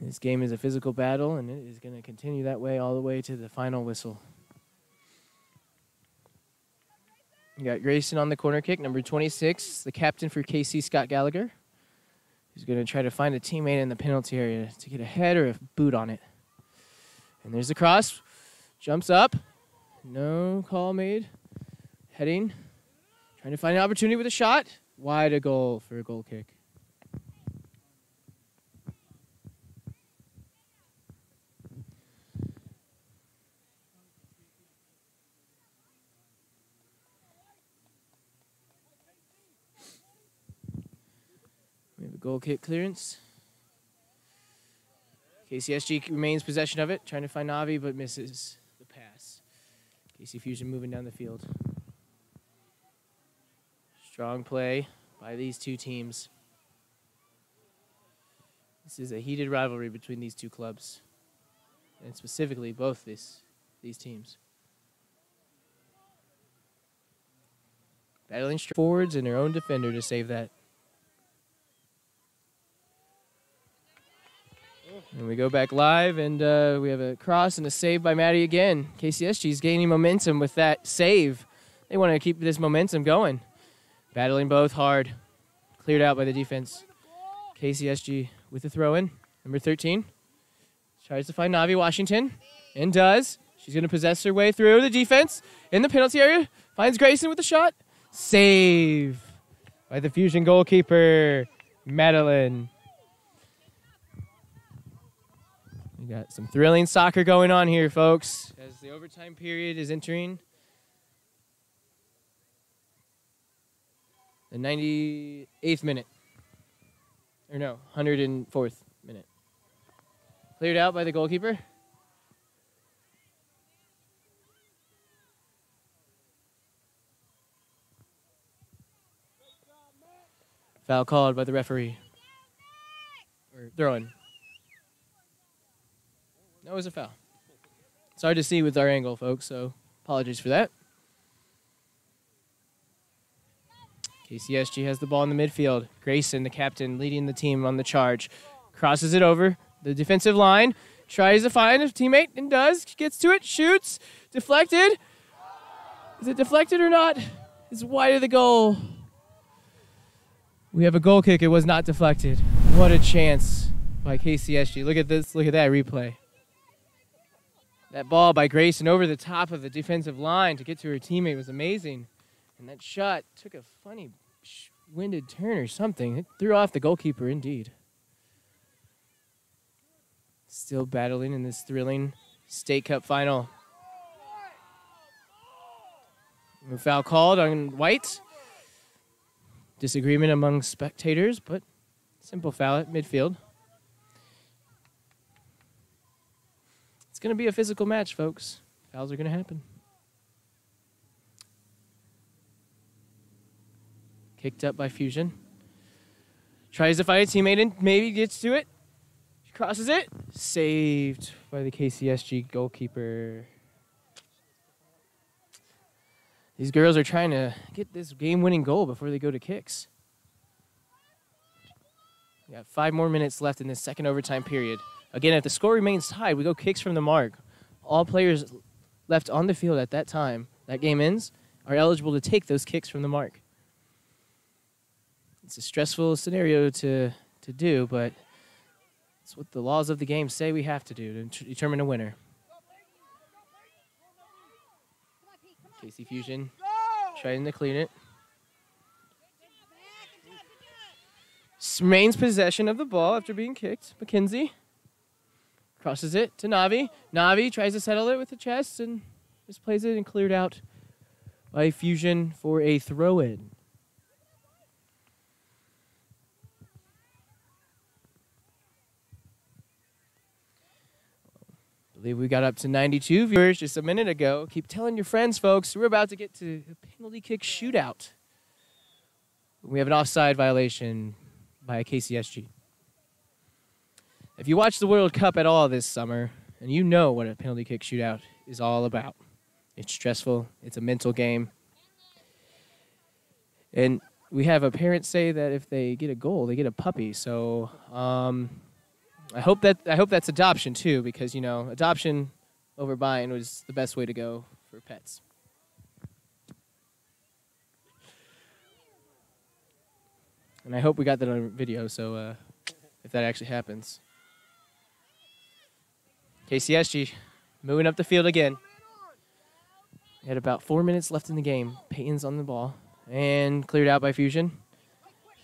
Speaker 1: This game is a physical battle, and it is going to continue that way all the way to the final whistle. You got Grayson on the corner kick, number 26, the captain for KC, Scott Gallagher. He's going to try to find a teammate in the penalty area to get a head or a boot on it. And there's the cross. Jumps up. No call made. Heading. Trying to find an opportunity with a shot. Wide a goal for a goal kick. We have a goal kick clearance. KCSG remains possession of it, trying to find Navi, but misses the pass. KC Fusion moving down the field. Strong play by these two teams. This is a heated rivalry between these two clubs, and specifically both these teams. Battling forwards and their own defender to save that. And we go back live, and we have a cross and a save by Maddie again. KCSG is gaining momentum with that save. They want to keep this momentum going. Battling both hard. Cleared out by the defense. KCSG with the throw-in. Number 13. Tries to find Navi Washington, and does. She's going to possess her way through the defense in the penalty area. Finds Grayson with the shot. Save by the Fusion goalkeeper, Madeline. We got some thrilling soccer going on here, folks, as the overtime period is entering the 98th minute. Or no, 104th minute. Cleared out by the goalkeeper. Foul called by the referee. Or throw-in. No, it was a foul. It's hard to see with our angle, folks, so apologies for that. KCSG has the ball in the midfield. Grayson, the captain, leading the team on the charge. Crosses it over the defensive line. Tries to find a teammate and does. Gets to it, shoots. Deflected. Is it deflected or not? It's wide of the goal. We have a goal kick. It was not deflected. What a chance by KCSG. Look at this. Look at that replay. That ball by Grayson over the top of the defensive line to get to her teammate was amazing. And that shot took a funny winded turn or something. It threw off the goalkeeper indeed. Still battling in this thrilling State Cup final. A foul called on White. Disagreement among spectators, but simple foul at midfield. It's going to be a physical match, folks. Fouls are going to happen. Kicked up by Fusion. Tries to find a teammate and maybe gets to it. She crosses it. Saved by the KCSG goalkeeper. These girls are trying to get this game-winning goal before they go to kicks. We got 5 more minutes left in this second overtime period. Again, if the score remains tied, we go kicks from the mark. All players left on the field at that time, that game ends, are eligible to take those kicks from the mark. It's a stressful scenario to do, but it's what the laws of the game say we have to do to determine a winner. KC Fusion trying to clean it. Remains possession of the ball after being kicked. McKenzie crosses it to Navi. Navi tries to settle it with the chest and misplays it and cleared out by Fusion for a throw-in. I believe we got up to 92 viewers just a minute ago. Keep telling your friends, folks. We're about to get to a penalty kick shootout. We have an offside violation by KCSG. If you watch the World Cup at all this summer, and you know what a penalty kick shootout is all about. It's stressful. It's a mental game. And we have a parent say that if they get a goal, they get a puppy. So I hope that's adoption too, because adoption over buying was the best way to go for pets. And I hope we got that on video, so if that actually happens. KCSG moving up the field again. We had about 4 minutes left in the game. Peyton's on the ball and cleared out by Fusion.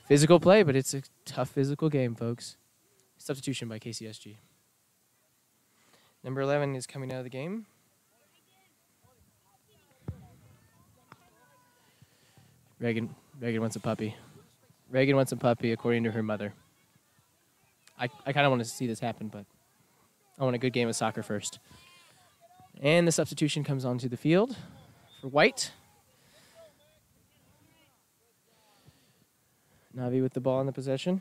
Speaker 1: Physical play, but it's a tough physical game, folks. Substitution by KCSG. Number 11 is coming out of the game. Reagan wants a puppy. Reagan wants a puppy, according to her mother. I kind of want to see this happen, but I want a good game of soccer first. And the substitution comes onto the field for White. Navi with the ball in the possession.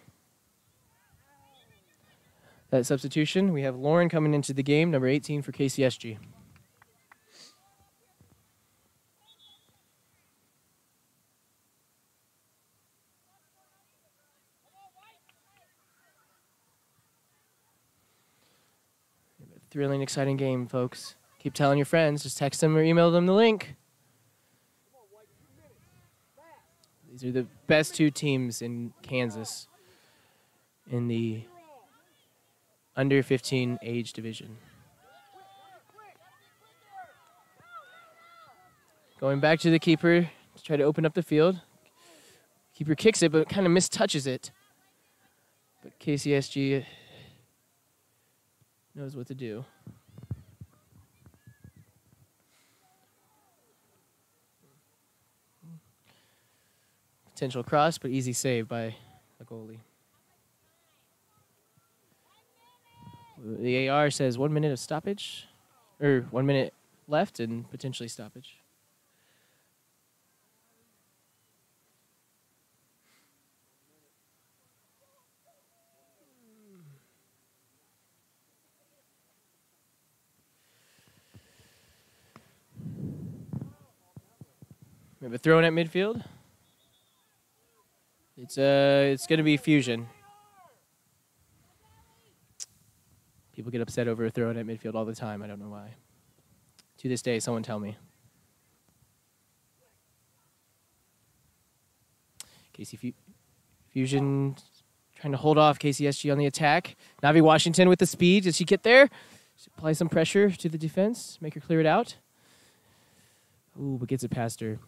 Speaker 1: That substitution, we have Lauren coming into the game, number 18 for KCSG. thrilling, exciting game, folks. Keep telling your friends. Just text them or email them the link. These are the best two teams in Kansas in the under 15 age division. Going back to the keeper to try to open up the field. Keeper kicks it, but kind of mistouches it. But KCSG knows what to do. Potential cross, but easy save by the goalie. The AR says 1 minute of stoppage, or 1 minute left and potentially stoppage. We have a throw in at midfield. It's going to be Fusion. People get upset over a throw in at midfield all the time. I don't know why. To this day, someone tell me. Fusion trying to hold off KCSG on the attack. Navi Washington with the speed. Does she get there? Apply some pressure to the defense. Make her clear it out. Ooh, but gets it past her.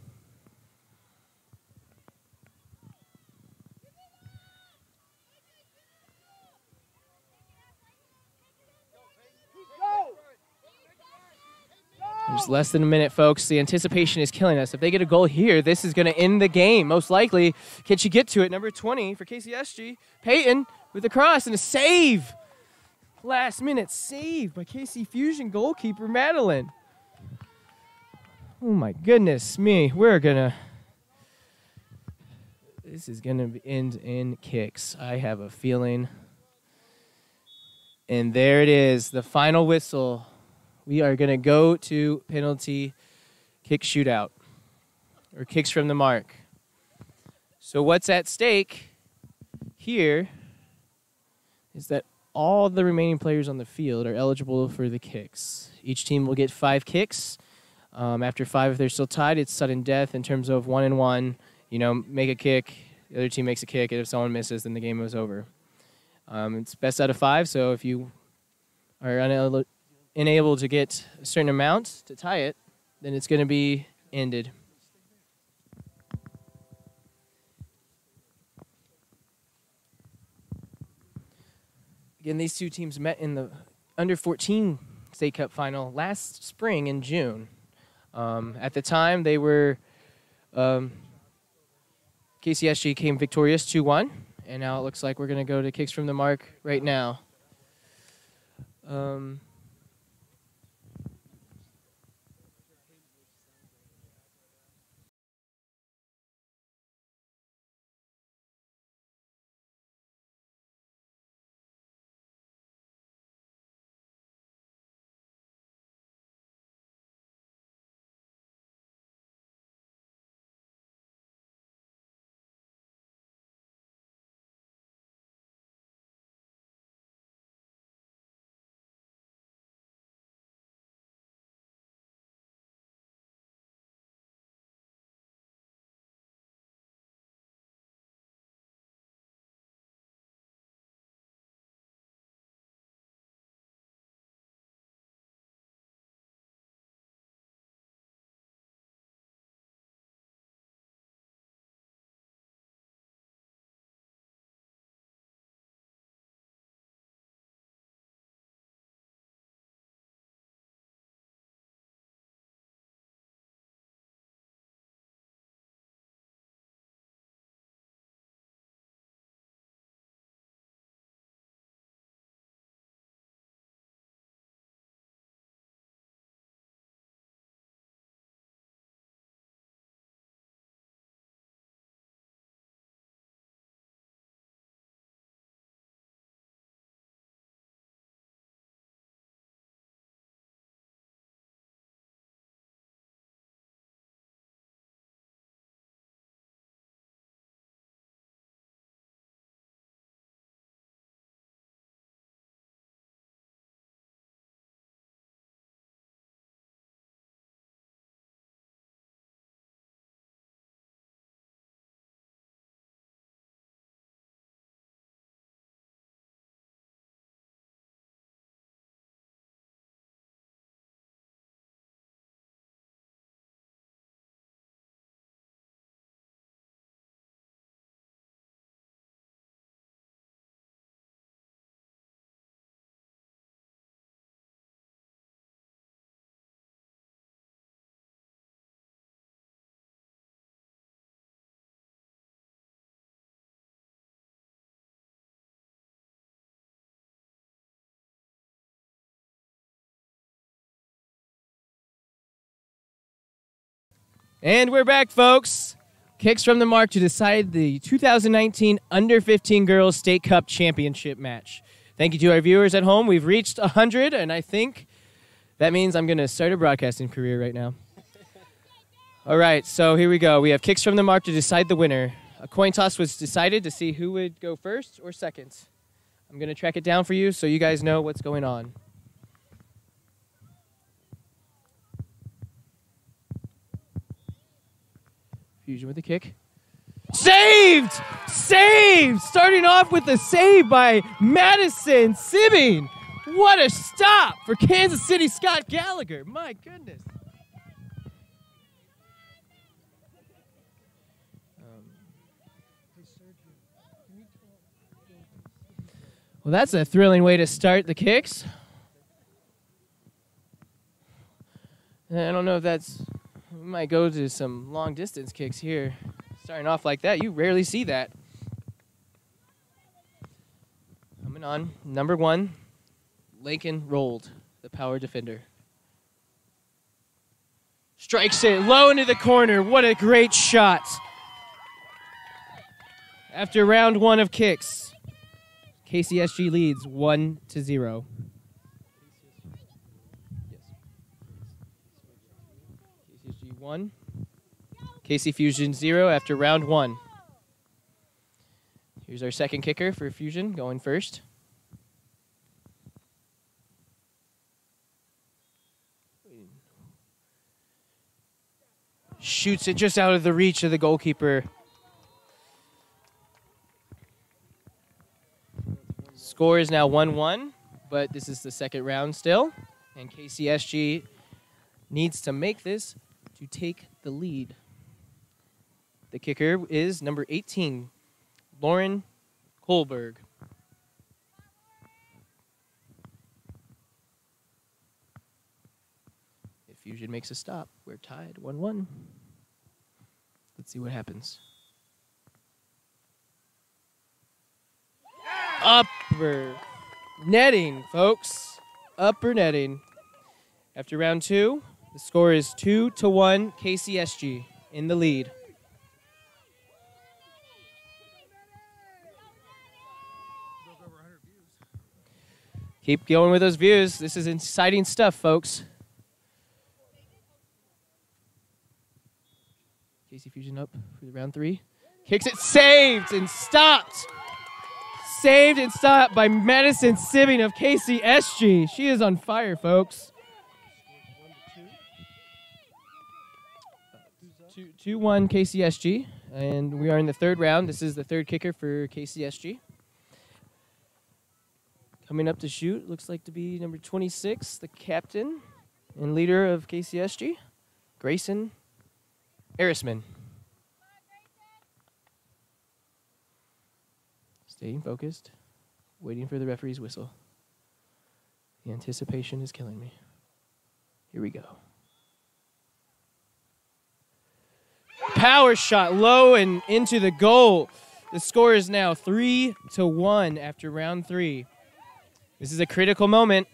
Speaker 1: There's less than a minute, folks. The anticipation is killing us. If they get a goal here, this is going to end the game, most likely. Can she get to it? Number 20 for KCSG. Peyton with a cross and a save. Last minute save by KC Fusion goalkeeper Madeline. Oh, my goodness me. This is going to end in kicks. I have a feeling. And there it is, the final whistle. We are going to go to penalty kick shootout, or kicks from the mark. So what's at stake here is that all the remaining players on the field are eligible for the kicks. Each team will get 5 kicks. After 5, if they're still tied, it's sudden death in terms of 1-1. You know, make a kick, the other team makes a kick, and if someone misses, then the game is over. It's best out of 5, so if you are unable to get a certain amount to tie it, then it's going to be ended. Again, these two teams met in the under 14 State Cup final last spring in June. At the time, they were KCSG came victorious 2-1, and now it looks like we're going to go to kicks from the mark right now. And we're back, folks. Kicks from the mark to decide the 2019 Under-15 Girls State Cup Championship match. Thank you to our viewers at home. We've reached 100, and I think that means I'm going to start a broadcasting career right now. All right, so here we go. We have kicks from the mark to decide the winner. A coin toss was decided to see who would go first or second. I'm going to track it down for you so you guys know what's going on. Fusion with the kick. Saved! Saved! Starting off with a save by Madison Sibbing. What a stop for Kansas City Scott Gallagher. My goodness. Well, that's a thrilling way to start the kicks. I don't know if that's... We might go to some long-distance kicks here. Starting off like that, you rarely see that. Coming on, number 1, Lakin rolled, the power defender. Strikes it low into the corner. What a great shot. After round 1 of kicks, KCSG leads 1-0. KCSG 1. KC Fusion 0 after round 1. Here's our second kicker for Fusion going first. Shoots it just out of the reach of the goalkeeper. Score is now 1-1, but this is the second round still. And KCSG needs to make this to take the lead. The kicker is number 18, Lauren Kohlberg. If Fusion makes a stop, we're tied 1-1. Let's see what happens. Upper netting, folks. Upper netting. After round 2, the score is 2-1 KCSG in the lead. Keep going with those views. This is exciting stuff, folks. KC Fusion up for the round 3. Kicks it, saved and stopped. Saved and stopped by Madison Sibbing of KCSG. She is on fire, folks. 2-1 KCSG, and we are in the third round. This is the third kicker for KCSG. Coming up to shoot, looks like to be number 26, the captain and leader of KCSG, Grayson Erisman. Staying focused, waiting for the referee's whistle. The anticipation is killing me. Here we go. Power shot low and into the goal. The score is now 3-1 after round 3. This is a critical moment.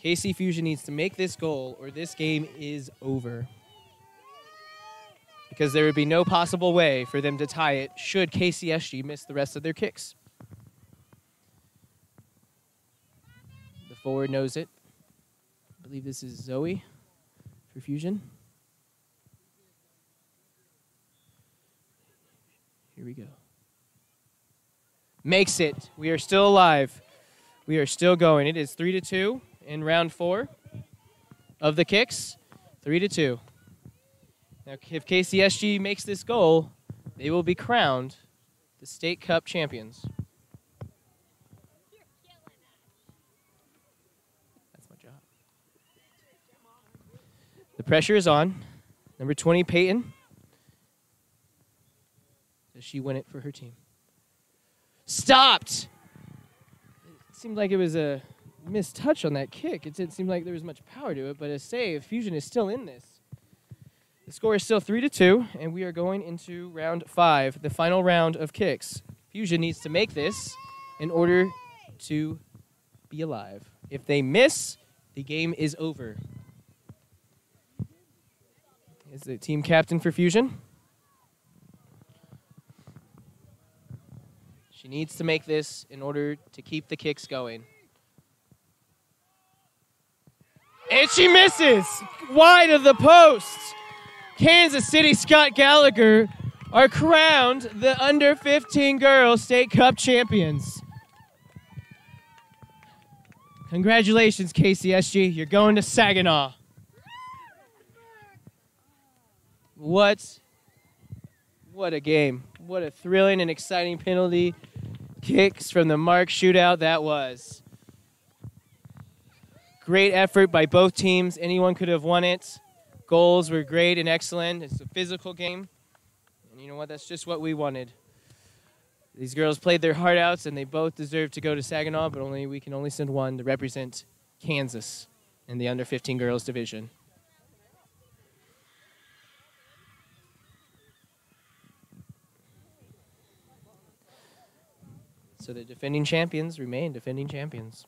Speaker 1: KC Fusion needs to make this goal or this game is over. Because there would be no possible way for them to tie it should KCSG miss the rest of their kicks. The forward knows it. I believe this is Zoe for Fusion. Here we go. Makes it. We are still alive. We are still going. It is 3-2 in round 4 of the kicks. 3-2. Now, if KCSG makes this goal, they will be crowned the State Cup champions. That's my job. The pressure is on. Number 20, Peyton. Does she win it for her team? Stopped! It seemed like it was a missed touch on that kick. It didn't seem like there was much power to it, but a save. Fusion is still in this. The score is still 3-2, and we are going into round 5, the final round of kicks. Fusion needs to make this in order to be alive. If they miss, the game is over. is the team captain for Fusion. She needs to make this in order to keep the kicks going. And she misses! Wide of the post! Kansas City Scott Gallagher are crowned the under 15 girls state cup champions. Congratulations, KCSG. You're going to Saginaw. What a game. What a thrilling and exciting penalty kicks from the mark shootout that was. Great effort by both teams. Anyone could have won it. Goals were great and excellent. It's a physical game. And you know what? That's just what we wanted. These girls played their heart outs, and they both deserve to go to Saginaw, but we can only send one to represent Kansas in the under 15 girls division. So the defending champions remain defending champions.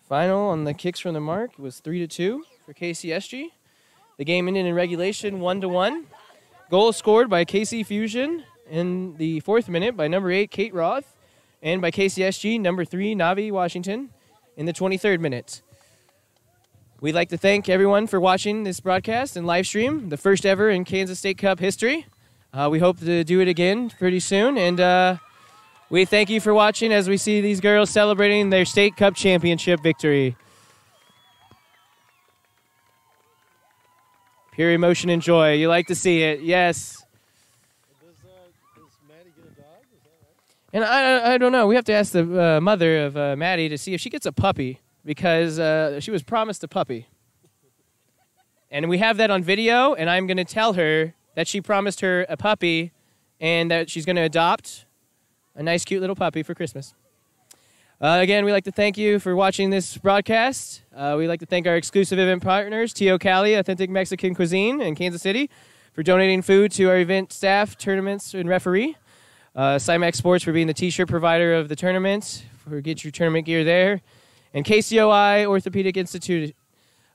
Speaker 1: Final on the kicks from the mark was 3-2 for KCSG. The game ended in regulation 1-1. Goal scored by KC Fusion in the 4th minute by number 8, Kate Roth, and by KCSG, number 3, Navi Washington, in the 23rd minute. We'd like to thank everyone for watching this broadcast and live stream, the first ever in Kansas State Cup history. We hope to do it again pretty soon, and we thank you for watching as we see these girls celebrating their state cup championship victory. Pure emotion and joy. You like to see it, yes.
Speaker 2: Does Maddie get a dog? Is that right?
Speaker 1: And I don't know. We have to ask the mother of Maddie to see if she gets a puppy, because she was promised a puppy. And we have that on video, and I'm going to tell her that she promised her a puppy and that she's going to adopt a nice, cute little puppy for Christmas. Again, we'd like to thank you for watching this broadcast. We'd like to thank our exclusive event partners, Tio Cali, Authentic Mexican Cuisine in Kansas City, for donating food to our event staff, tournaments, and referee. Cymex Sports for being the T-shirt provider of the tournament, for get your tournament gear there. And KCOI Orthopedic Institute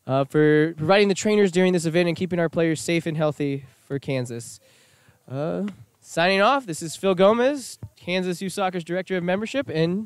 Speaker 1: for providing the trainers during this event and keeping our players safe and healthy for Kansas. Signing off, this is Phil Gomez, Kansas Youth Soccer's Director of Membership, and